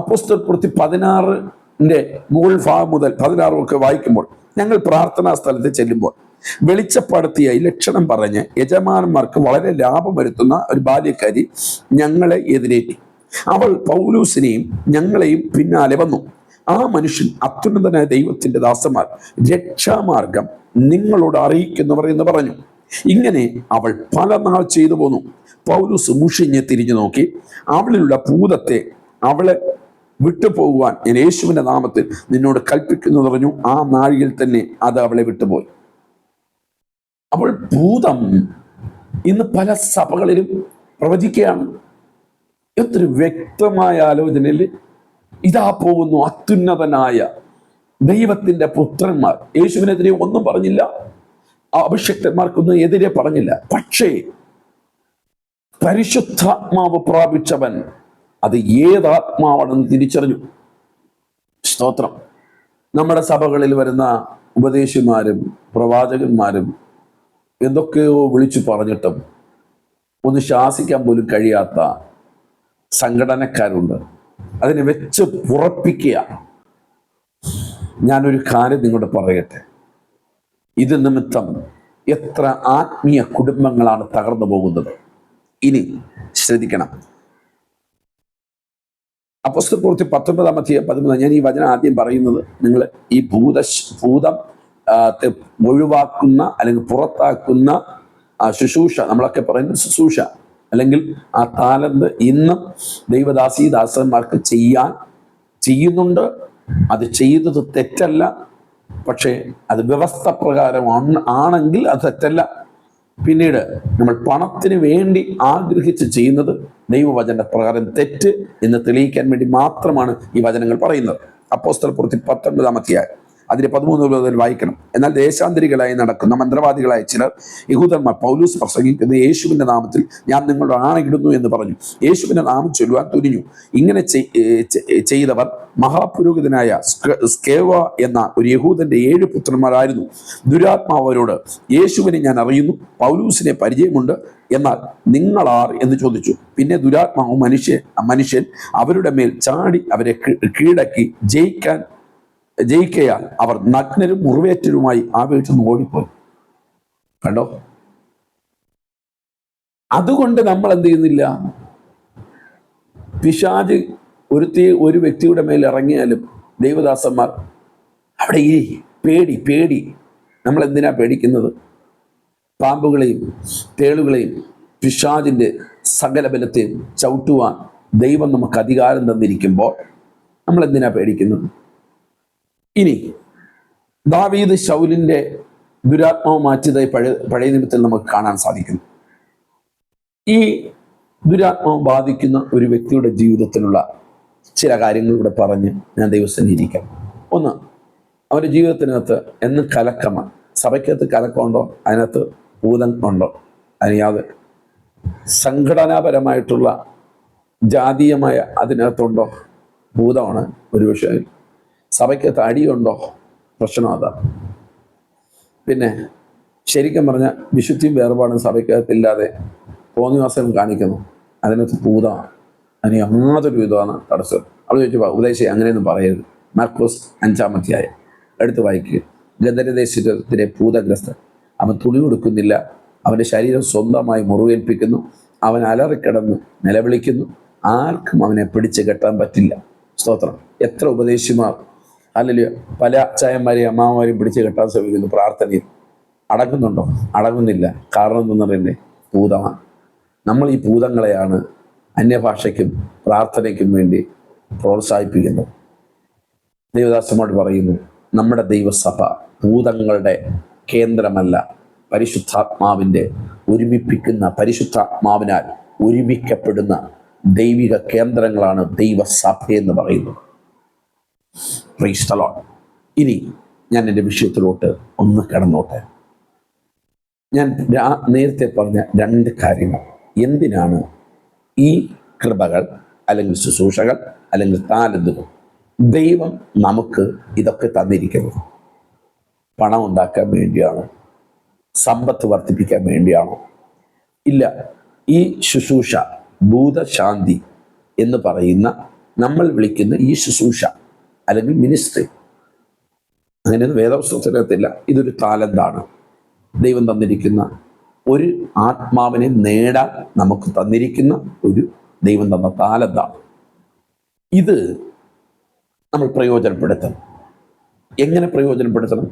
Speaker 1: അപ്പോസ്തലപ്രവൃത്തി 16-ന്റെ മുകൾ ഭാഗം മുതൽ 16 ഒക്കെ വായിക്കുമ്പോൾ, ഞങ്ങൾ പ്രാർത്ഥനാ സ്ഥലത്ത് ചെല്ലുമ്പോൾ വെളിച്ചപ്പെടുത്തിയായി ലക്ഷണം പറഞ്ഞ് യജമാനന്മാർക്ക് വളരെ ലാഭം വരുത്തുന്ന ഒരു ബാല്യക്കാരി ഞങ്ങളെ എതിരേറ്റു. അവൾ പൗലൂസിനെയും ഞങ്ങളെയും പിന്നാലെ വന്നു. ആ മനുഷ്യൻ, അത്യുന്നതനായ ദൈവത്തിന്റെ ദാസന്മാർ, രക്ഷാമാർഗം നിങ്ങളോട് അറിയിക്കുന്നവർ എന്ന് പറഞ്ഞു. ഇങ്ങനെ അവൾ പല നാൾ ചെയ്തു പോന്നു. പൗലോസ് മുഷിഞ്ഞ് തിരിഞ്ഞു നോക്കി, അവളിലുള്ള ഭൂതത്തെ അവളെ വിട്ടുപോകുവാൻ ഞാൻ യേശുവിന്റെ നാമത്തിൽ നിന്നോട് കൽപ്പിക്കുന്നു പറഞ്ഞു. ആ നാഴികയിൽ തന്നെ അത് അവളെ വിട്ടുപോയി. അപ്പോൾ ഭൂതം ഇന്ന് പല സഭകളിലും പ്രവചിക്കുകയാണ്. എത്ര വ്യക്തമായ ആലോചനയിൽ ഇതാ പോകുന്നു അത്യുന്നതനായ ദൈവത്തിന്റെ പുത്രന്മാർ. യേശുവിനെതിരെ ഒന്നും പറഞ്ഞില്ല, അഭിഷക്തന്മാർക്കൊന്നും എതിരെ പറഞ്ഞില്ല. പക്ഷേ പരിശുദ്ധാത്മാവ് പ്രാപിച്ചവൻ അത് ഏതാത്മാവാണെന്ന് തിരിച്ചറിഞ്ഞു. സ്തോത്രം. നമ്മുടെ സഭകളിൽ വരുന്ന ഉപദേശിമാരും പ്രവാചകന്മാരും എന്തൊക്കെയോ വിളിച്ചു പറഞ്ഞിട്ടും ഒന്ന് ശാസിക്കാൻ പോലും കഴിയാത്ത സംഘടനക്കാരുണ്ട്. അതിനെ വെച്ച് പുറപ്പിക്കുക. ഞാനൊരു കാര്യം നിങ്ങളോട് പറയട്ടെ, ഇത് നിമിത്തം എത്ര ആത്മീയ കുടുംബങ്ങളാണ് തകർന്നു പോകുന്നത്. ഇനി ശ്രദ്ധിക്കണം. അപ്പോസ്തലപ്രവൃത്തി 19-13 ഞാൻ ഈ വചനം ആദ്യം പറയുന്നത് നിങ്ങൾ ഈ ഭൂതം ഒഴിവാക്കുന്ന അല്ലെങ്കിൽ പുറത്താക്കുന്ന ശുശ്രൂഷ, നമ്മളൊക്കെ പറയുന്ന ശുശ്രൂഷ അല്ലെങ്കിൽ ആ താലന്ത് ഇന്നും ദൈവദാസന്മാർക്ക് ചെയ്യുന്നുണ്ട്. അത് ചെയ്തത് തെറ്റല്ല, പക്ഷേ അത് വ്യവസ്ഥ പ്രകാരം ആണെങ്കിൽ അത് തെറ്റല്ല. പിന്നീട് നമ്മൾ പണത്തിന് വേണ്ടി ആഗ്രഹിച്ച് ചെയ്യുന്നത് ദൈവവചന പ്രകാരം തെറ്റ് എന്ന് തെളിയിക്കാൻ വേണ്ടി മാത്രമാണ് ഈ വചനങ്ങൾ പറയുന്നത്. അപ്പോസ്തലപ്രവൃത്തി 19 അതിന് 13 മുതൽ വായിക്കണം. എന്നാൽ ദേശാന്തരികളായി നടക്കുന്ന മന്ത്രവാദികളായ ചിലർ യഹൂദന്മാർ പൗലൂസ് പ്രസംഗിക്കുന്ന യേശുവിന്റെ നാമത്തിൽ ഞാൻ നിങ്ങളുടെ ആണയിടുന്നു എന്ന് പറഞ്ഞു യേശുവിന്റെ നാമം ചൊല്ലുവാൻ തുനിഞ്ഞു. ഇങ്ങനെ ചെയ്തവർ മഹാപുരോഹിതനായ സ്കേവ എന്ന ഒരു യഹൂദന്റെ 7 പുത്രന്മാരായിരുന്നു. ദുരാത്മാവ് അവരോട്, യേശുവിനെ ഞാൻ അറിയുന്നു, പൗലൂസിനെ പരിചയമുണ്ട്, എന്നാൽ നിങ്ങളാർ എന്ന് ചോദിച്ചു. പിന്നെ ദുരാത്മാവ് മനുഷ്യൻ അവരുടെ മേൽ ചാടി അവരെ കീഴടക്കി ജയിക്കയാൽ അവർ നഗ്നരും മുറിവേറ്റരുമായി ആ വീട്ടിൽ നിന്ന് ഓടിപ്പോയി. കണ്ടോ? അതുകൊണ്ട് നമ്മൾ എന്ത് ചെയ്യുന്നില്ല? പിശാച് ഒരു വ്യക്തിയുടെ മേൽ ഇറങ്ങിയാലും ദൈവദാസന്മാർ അവിടെ ഈ പേടി നമ്മൾ എന്തിനാ പേടിക്കുന്നത്? പാമ്പുകളെയും തേളുകളെയും പിശാചിന്റെ സകല ബലത്തെയും ചവിട്ടുവാൻ ദൈവം നമുക്ക് അധികാരം തന്നിരിക്കുമ്പോൾ നമ്മൾ എന്തിനാ പേടിക്കുന്നത്? ഇനി ദാവീദ് ശൗലിന്റെ ദുരാത്മാവ് മാറ്റിയതായി പഴയ നിമിത്തത്തിൽ നമുക്ക് കാണാൻ സാധിക്കുന്നു. ഈ ദുരാത്മാവ് ബാധിക്കുന്ന ഒരു വ്യക്തിയുടെ ജീവിതത്തിലുള്ള ചില കാര്യങ്ങൾ ഇവിടെ പറഞ്ഞ് ഞാൻ ദൈവസ്ഥനെ ഇരിക്കാം. ഒന്ന്, അവരുടെ ജീവിതത്തിനകത്ത് എന്നും കലക്കമാണ്. സഭയ്ക്കകത്ത് കലക്കമുണ്ടോ? അതിനകത്ത് ഭൂതം ഉണ്ടോ? അതിന് യാതൊരു സംഘടനാപരമായിട്ടുള്ള ജാതീയമായ അതിനകത്തുണ്ടോ? ഭൂതമാണ് ഒരു വിഷയം. സഭയ്ക്കകത്ത് അടിയുണ്ടോ? പ്രശ്നം അതാണ്. പിന്നെ ശരിക്കും പറഞ്ഞാൽ വിശുദ്ധിയും വേർപാടും സഭയ്ക്കകത്തില്ലാതെ തോന്നിവാസം കാണിക്കുന്നു, അതിനകത്ത് ഭൂതമാണ്. അതിന് യാതൊരു വിധമാണ് തടസ്സം. അവൾ ചോദിച്ചു, ഉപദേശം അങ്ങനെയൊന്നും പറയരുത്. മാർക്കോസ് 5 എടുത്ത് വായിക്കുക. ഗദരദേശത്തിലെ ഭൂതഗ്രസ്തൻ, അവൻ തുണി കൊടുക്കുന്നില്ല, അവൻ്റെ ശരീരം സ്വന്തമായി മുറിവേൽപ്പിക്കുന്നു, അവൻ അലറിക്കിടന്ന് നിലവിളിക്കുന്നു, ആർക്കും അവനെ പിടിച്ച് കെട്ടാൻ പറ്റില്ല. സ്തോത്രം. എത്ര ഉപദേശിമാർ അല്ലെങ്കിൽ പല അച്ചായന്മാരെയും അമ്മാവന്മാരെയും പിടിച്ച് കെട്ടാൻ ശ്രമിക്കുന്നു പ്രാർത്ഥനയിൽ. അടങ്ങുന്നുണ്ടോ? അടങ്ങുന്നില്ല. കാരണം എന്തെന്ന് പറയുന്നത് ഭൂതമാണ്. നമ്മൾ ഈ ഭൂതങ്ങളെയാണ് അന്യഭാഷയ്ക്കും പ്രാർത്ഥനയ്ക്കും വേണ്ടി പ്രോത്സാഹിപ്പിക്കുന്നത്. ദൈവദാസന്മാർ പറയുന്നു, നമ്മുടെ ദൈവസഭ ഭൂതങ്ങളുടെ കേന്ദ്രമല്ല, പരിശുദ്ധാത്മാവിൻ്റെ ഒരുമിപ്പിക്കുന്ന, പരിശുദ്ധാത്മാവിനാൽ ഒരുമിക്കപ്പെടുന്ന ദൈവിക കേന്ദ്രങ്ങളാണ് ദൈവസഭ എന്ന് പറയുന്നത്. Price the Lord. ഇനി ഞാൻ എൻ്റെ വിഷയത്തിലോട്ട് ഒന്ന് കടന്നോട്ടെ. ഞാൻ നേരത്തെ പറഞ്ഞ 2 കാര്യങ്ങൾ, എന്തിനാണ് ഈ കൃപകൾ അല്ലെങ്കിൽ ശുശ്രൂഷകൾ അല്ലെങ്കിൽ താലന്തുകൾ ദൈവം നമുക്ക് ഇതൊക്കെ തന്നിരിക്കുന്നത്? പണം ഉണ്ടാക്കാൻ വേണ്ടിയാണോ? സമ്പത്ത് വർദ്ധിപ്പിക്കാൻ വേണ്ടിയാണോ? ഇല്ല. ഈ ശുശ്രൂഷ, ഭൂതശാന്തി എന്ന് പറയുന്ന നമ്മൾ വിളിക്കുന്ന ഈ ശുശ്രൂഷ അല്ലെങ്കിൽ മിനിസ്ട്രി, അങ്ങനെയൊന്നും വേദപുസ്തകത്തിനകത്തില്ല. ഇതൊരു താലന്താണ്. ദൈവം തന്നിരിക്കുന്ന ഒരു ആത്മാവിനെ നേടാൻ നമുക്ക് തന്നിരിക്കുന്ന ഒരു ദൈവം തന്ന താലന്താണ്. ഇത് നമ്മൾ പ്രയോജനപ്പെടുത്തണം. എങ്ങനെ പ്രയോജനപ്പെടുത്തണം?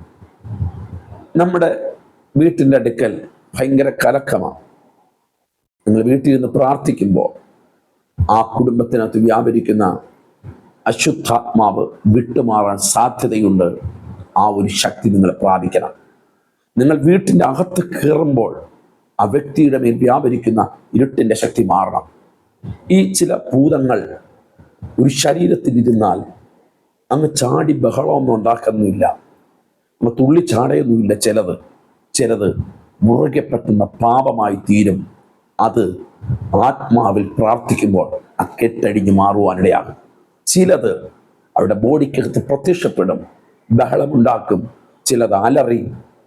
Speaker 1: നമ്മുടെ വീട്ടിൻ്റെ അടുക്കൽ ഭയങ്കര കലക്കമാണ്. നിങ്ങൾ വീട്ടിലിരുന്ന് പ്രാർത്ഥിക്കുമ്പോൾ ആ കുടുംബത്തിനകത്ത് വ്യാപരിക്കുന്ന അശുദ്ധാത്മാവ് വിട്ടുമാറാൻ സാധ്യതയുണ്ട്. ആ ഒരു ശക്തി നിങ്ങൾ പ്രാപിക്കണം. നിങ്ങൾ വീട്ടിൻ്റെ അകത്ത് കയറുമ്പോൾ ആ വ്യക്തിയുടെ മേൽ വ്യാപരിക്കുന്ന ഇരുട്ടിൻ്റെ ശക്തി മാറണം. ഈ ചില ഭൂതങ്ങൾ ഒരു ശരീരത്തിലിരുന്നാൽ അങ്ങ് ചാടി ബഹളമൊന്നും ഉണ്ടാക്കുന്നില്ല, അങ്ങ് തുള്ളിച്ചാടയൊന്നുമില്ല. ചിലത് മുറുകെ പറ്റുന്ന പാപമായി തീരും. അത് ആത്മാവിൽ പ്രാർത്ഥിക്കുമ്പോൾ ആ കെട്ടടിഞ്ഞ് മാറുവാനിടയാകും. ചിലത് അവരുടെ ബോഡിക്കകത്ത് പ്രത്യക്ഷപ്പെടും, ബഹളമുണ്ടാക്കും. ചിലത് അലറി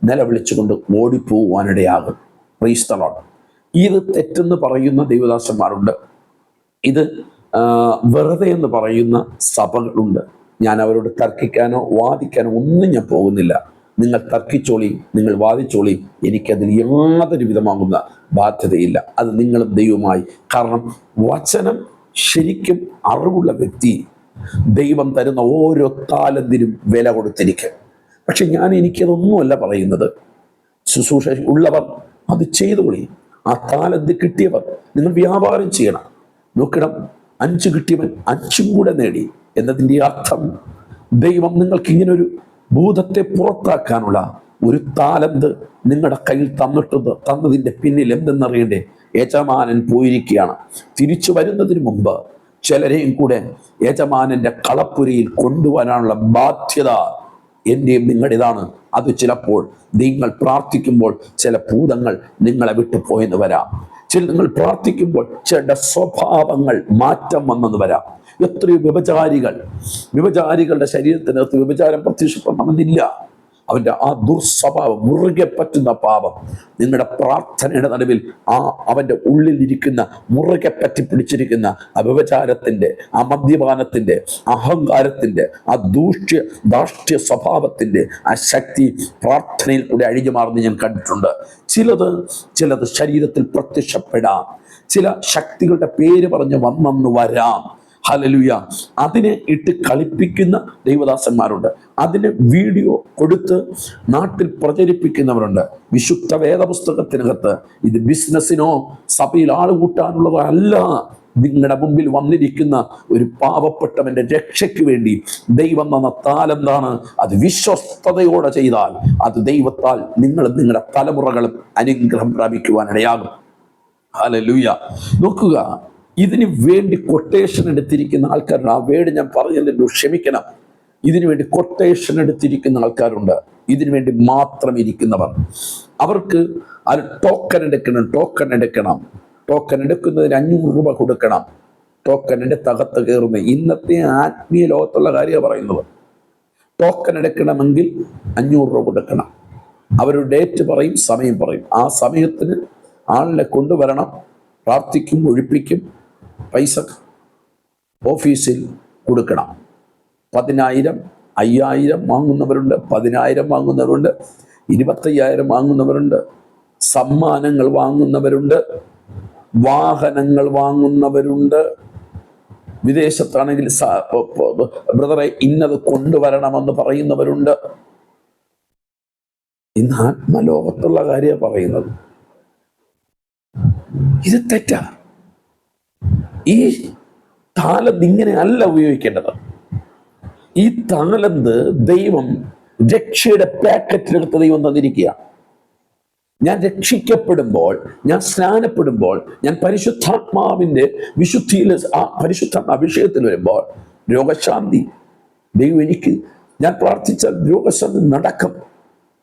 Speaker 1: നിലവിളിച്ചുകൊണ്ട് ഓടിപ്പോവാനിടയാകും. Praise the Lord. ഇത് തെറ്റെന്ന് പറയുന്ന ദൈവദാസന്മാരുണ്ട്. ഇത് വെറുതെ എന്ന് പറയുന്ന സഭകളുണ്ട്. ഞാൻ അവരോട് തർക്കിക്കാനോ വാദിക്കാനോ ഒന്നും ഞാൻ പോകുന്നില്ല. നിങ്ങൾ തർക്കിച്ചോളി, നിങ്ങൾ വാദിച്ചോളി, എനിക്കതിൽ യാതൊരു വിധമാകുന്ന ബാധ്യതയില്ല. അത് നിങ്ങളും ദൈവമായി. കാരണം വചനം ശരിക്കും അറിവുള്ള വ്യക്തി ദൈവം തരുന്ന ഓരോ താലന്തിനും വില കൊടുത്തിരിക്കും. പക്ഷെ എനിക്കതൊന്നുമല്ല പറയുന്നത്. ശുശ്രൂഷ ഉള്ളവർ അത് ചെയ്തോളി. ആ താലന്ത് കിട്ടിയവർ നിങ്ങൾ വ്യാപാരം ചെയ്യണം. നോക്കണം, 5 കിട്ടിയവൻ 5 കൂടെ നേടി എന്നതിൻ്റെ അർത്ഥം ദൈവം നിങ്ങൾക്ക് ഇങ്ങനൊരു ഭൂതത്തെ പുറത്താക്കാനുള്ള ഒരു താലന്ത് നിങ്ങളുടെ കയ്യിൽ തന്നതിൻ്റെ പിന്നിൽ എന്തെന്നറിയണ്ടേ? യജമാനൻ പോയിരിക്കുകയാണ്. തിരിച്ചു വരുന്നതിന് മുമ്പ് ചിലരെയും കൂടെ യജമാനന്റെ കളപ്പുരയിൽ കൊണ്ടുവരാനുള്ള ബാധ്യത എൻ്റെയും നിങ്ങളുടേതാണ്. അത് ചിലപ്പോൾ നിങ്ങൾ പ്രാർത്ഥിക്കുമ്പോൾ ചില ഭൂതങ്ങൾ നിങ്ങളെ വിട്ടു പോയെന്ന് വരാം. നിങ്ങൾ പ്രാർത്ഥിക്കുമ്പോൾ ചില സ്വഭാവങ്ങൾ മാറ്റം വന്നെന്ന് വരാം. എത്രയോ വ്യഭിചാരികളുടെ ശരീരത്തിനകത്ത് വ്യഭിചാരം പ്രത്യക്ഷപ്പെടണമെന്നില്ല. അവൻ്റെ ആ ദുർസ്വഭാവം, മുറുകെ പറ്റുന്ന പാപം നിങ്ങളുടെ പ്രാർത്ഥനയുടെ നടുവിൽ അവൻ്റെ ഉള്ളിലിരിക്കുന്ന മുറുകെ പറ്റി പിടിച്ചിരിക്കുന്ന ആ വ്യഭിചാരത്തിൻ്റെ, ആ മദ്യപാനത്തിൻ്റെ, അഹങ്കാരത്തിൻ്റെ, ആ ധാർഷ്ട്യ സ്വഭാവത്തിൻ്റെ ആ ശക്തി പ്രാർത്ഥനയിൽ കൂടെ അഴിഞ്ഞു മാറുന്ന ഞാൻ കണ്ടിട്ടുണ്ട്. ചിലത് ശരീരത്തിൽ പ്രത്യക്ഷപ്പെടാം. ചില ശക്തികളുടെ പേര് പറഞ്ഞ് വന്നെന്ന് വരാം. ഹല്ലേലൂയ. അതിനെ ഇട്ട് കളിപ്പിക്കുന്ന ദൈവദാസന്മാരുണ്ട്. അതിന് വീഡിയോ കൊടുത്ത് നാട്ടിൽ പ്രചരിപ്പിക്കുന്നവരുണ്ട്. വിശുദ്ധ വേദപുസ്തകത്തിനകത്ത് ഇത് ബിസിനസ്സിനോ സഭയിൽ ആളുകൂട്ടാനുള്ളതോ അല്ല. നിങ്ങളുടെ മുമ്പിൽ വന്നിരിക്കുന്ന ഒരു പാവപ്പെട്ടവന്റെ രക്ഷയ്ക്ക് വേണ്ടി ദൈവം തന്ന താലെന്താണ്? അത് വിശ്വസ്തയോടെ ചെയ്താൽ അത് ദൈവത്താൽ നിങ്ങളും നിങ്ങളുടെ തലമുറകളും അനുഗ്രഹം പ്രാപിക്കുവാനിടയാകും. ഹല്ലേലൂയ. നോക്കുക, ഇതിന് വേണ്ടി കൊട്ടേഷൻ എടുത്തിരിക്കുന്ന ആൾക്കാരുണ്ട്. ആ വേട് ഞാൻ പറഞ്ഞല്ലോ, ക്ഷമിക്കണം. ഇതിനു വേണ്ടി കൊട്ടേഷൻ എടുത്തിരിക്കുന്ന ആൾക്കാരുണ്ട്. ഇതിനു വേണ്ടി മാത്രം ഇരിക്കുന്നവർ. അവർക്ക് അത് ടോക്കൺ എടുക്കണം. ടോക്കൺ എടുക്കുന്നതിന് 500 രൂപ കൊടുക്കണം. ടോക്കണിന്റെ തകത്ത് കയറുന്ന ഇന്നത്തെ ആത്മീയ ലോകത്തുള്ള കാര്യമാണ് പറയുന്നത്. ടോക്കൺ എടുക്കണമെങ്കിൽ 500 രൂപ കൊടുക്കണം. അവരൊരു ഡേറ്റ് പറയും, സമയം പറയും. ആ സമയത്തിന് ആളിനെ കൊണ്ടുവരണം. പ്രാർത്ഥിക്കും, ഒഴിപ്പിക്കും. പൈസ ഓഫീസിൽ കൊടുക്കണം. 10,000, 5,000 വാങ്ങുന്നവരുണ്ട്, 10,000 വാങ്ങുന്നവരുണ്ട്, 25,000 വാങ്ങുന്നവരുണ്ട്, സമ്മാനങ്ങൾ വാങ്ങുന്നവരുണ്ട്, വാഹനങ്ങൾ വാങ്ങുന്നവരുണ്ട്. വിദേശത്താണെങ്കിൽ ബ്രദറെ ഇന്നത് കൊണ്ടുവരണമെന്ന് പറയുന്നവരുണ്ട്. ഇന്ന് ആത്മലോകത്തുള്ള കാര്യമാണ് പറയുന്നത്. ഇത് തെറ്റാ. ഈ താലന്ത് ഇങ്ങനെ അല്ല ഉപയോഗിക്കേണ്ടത്. ഈ താലന്ത് ദൈവം രക്ഷയുടെ പാക്കറ്റിലെടുത്ത് ദൈവം തന്നിരിക്കുക. ഞാൻ രക്ഷിക്കപ്പെടുമ്പോൾ, ഞാൻ സ്നാനപ്പെടുമ്പോൾ, ഞാൻ പരിശുദ്ധാത്മാവിന്റെ വിശുദ്ധിയിൽ ആ പരിശുദ്ധാത്മ അഭിഷേകത്തിൽ വരുമ്പോൾ രോഗശാന്തി ദൈവം എനിക്ക്, ഞാൻ പ്രാർത്ഥിച്ചാൽ രോഗശാന്തി നടക്കും.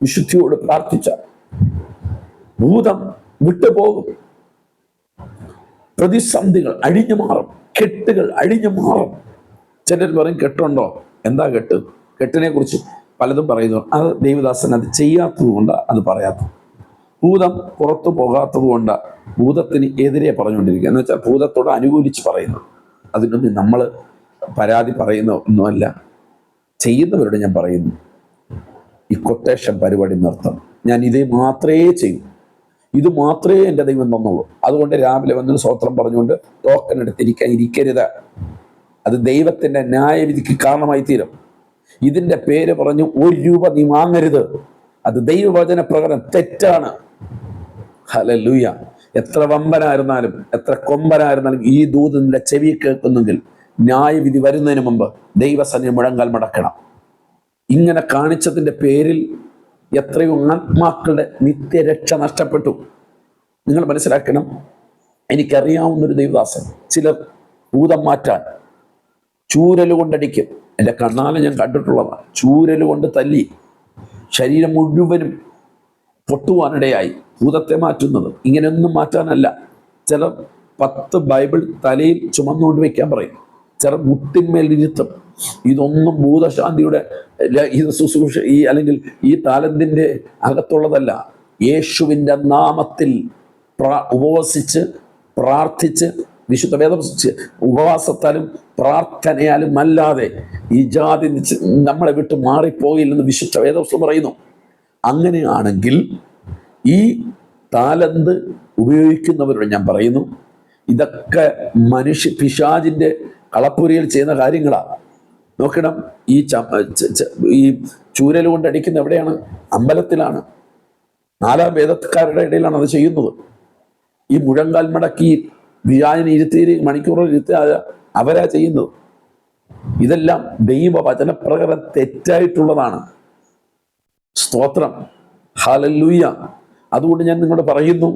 Speaker 1: വിശുദ്ധിയോട് പ്രാർത്ഥിച്ച ഭൂതം വിട്ടുപോകും. പ്രതിസന്ധികൾ അഴിഞ്ഞു മാറും, കെട്ടുകൾ അഴിഞ്ഞു മാറും. ചിലർ പറയും കെട്ടുണ്ടോ? എന്താ കെട്ട്? കെട്ടിനെ കുറിച്ച് പലതും പറയുന്നു. അത് ദൈവദാസൻ അത് ചെയ്യാത്തത് കൊണ്ട് അത് പറയാത്തത്. ഭൂതം പുറത്തു പോകാത്തത് കൊണ്ട് ഭൂതത്തിന് എതിരെ പറഞ്ഞുകൊണ്ടിരിക്കുക എന്ന് വെച്ചാൽ ഭൂതത്തോട് അനുകൂലിച്ച് പറയുന്നു. അതിനൊന്നും നമ്മൾ പരാതി പറയുന്ന ഒന്നുമല്ല. ചെയ്യുന്നവരോട് ഞാൻ പറയുന്നു, ഈ കൊട്ടേഷൻ പരിപാടി നിർത്തണം. ഞാൻ ഇതേ മാത്രമേ ചെയ്യൂ, ഇത് മാത്രമേ എൻ്റെ ദൈവം തന്നുള്ളൂ. അതുകൊണ്ട് രാവിലെ വന്ന് സ്വത്രം പറഞ്ഞുകൊണ്ട് ടോക്കൺ എടുത്തിരിക്കാൻ ഇരിക്കരുത്. അത് ദൈവത്തിൻ്റെ ന്യായവിധിക്ക് കാരണമായി തീരും. ഇതിൻ്റെ പേര് പറഞ്ഞു 1 രൂപ നീ വാങ്ങരുത്. അത് ദൈവവചന പ്രകാരം തെറ്റാണ്. ഹല്ലേലൂയ. എത്ര വമ്പനായിരുന്നാലും എത്ര കൊമ്പനായിരുന്നാലും ഈ ദൂത് നിന്റെ ചെവി കേൾക്കുന്നെങ്കിൽ ന്യായവിധി വരുന്നതിന് മുമ്പ് ദൈവസന്നിധി മുഴങ്കാൽ മടക്കണം. ഇങ്ങനെ കാണിച്ചതിൻ്റെ പേരിൽ എത്രയോ ആത്മാക്കളുടെ നിത്യരക്ഷ നഷ്ടപ്പെട്ടു. നിങ്ങൾ മനസ്സിലാക്കണം, എനിക്കറിയാവുന്നൊരു ദൈവദാസൻ ചിലർ ഭൂതം മാറ്റാൻ ചൂരൽ കൊണ്ടടിക്കും. എൻ്റെ കണ്ണാലെ ഞാൻ കണ്ടിട്ടുള്ളതാണ്. ചൂരൽ കൊണ്ട് തല്ലി ശരീരം മുഴുവനും പൊട്ടുവാനിടയായി. ഭൂതത്തെ മാറ്റുന്നത് ഇങ്ങനെയൊന്നും മാറ്റാനല്ല. ചിലർ 10 ബൈബിൾ തലയിൽ ചുമന്നുകൊണ്ട് വയ്ക്കാൻ പറയും, ചിലർ മുട്ടിന്മേൽ ഇരുത്തും. ഇതൊന്നും ഭൂതശാന്തിയുടെ ഇത് ശുശ്രൂഷ അല്ലെങ്കിൽ ഈ താലന്തിൻ്റെ അകത്തുള്ളതല്ല. യേശുവിൻ്റെ നാമത്തിൽ ഉപവസിച്ച് പ്രാർത്ഥിച്ച് വിശുദ്ധ വേദം ഉപവാസത്താലും പ്രാർത്ഥനയാലും അല്ലാതെ ഈ ജാതി നമ്മളെ വിട്ട് മാറിപ്പോയില്ലെന്ന് വിശുദ്ധ വേദം പറയുന്നു. അങ്ങനെയാണെങ്കിൽ ഈ താലന്ത് ഉപയോഗിക്കുന്നവരോട് ഞാൻ പറയുന്നു, ഇതൊക്കെ പിശാചിൻ്റെ കളപ്പുരയിൽ ചെയ്യുന്ന കാര്യങ്ങളാണ്. നോക്കണം, ഈ ചൂരൽ കൊണ്ട് അടിക്കുന്ന എവിടെയാണ്? അമ്പലത്തിലാണ്. 4 വേദക്കാരുടെ ഇടയിലാണ് അത് ചെയ്യുന്നത്. ഈ മുഴങ്കാൽ മടക്കി വിചാരണ ഇരുത്തി മണിക്കൂറുകൾ ഇരുത്തിയാൽ അവരാ ചെയ്യുന്നത്. ഇതെല്ലാം ദൈവവചനപ്രകാരം തെറ്റായിട്ടുള്ളതാണ്. സ്തോത്രം, ഹല്ലേലൂയ. അതുകൊണ്ട് ഞാൻ നിങ്ങളോട് പറയുന്നു,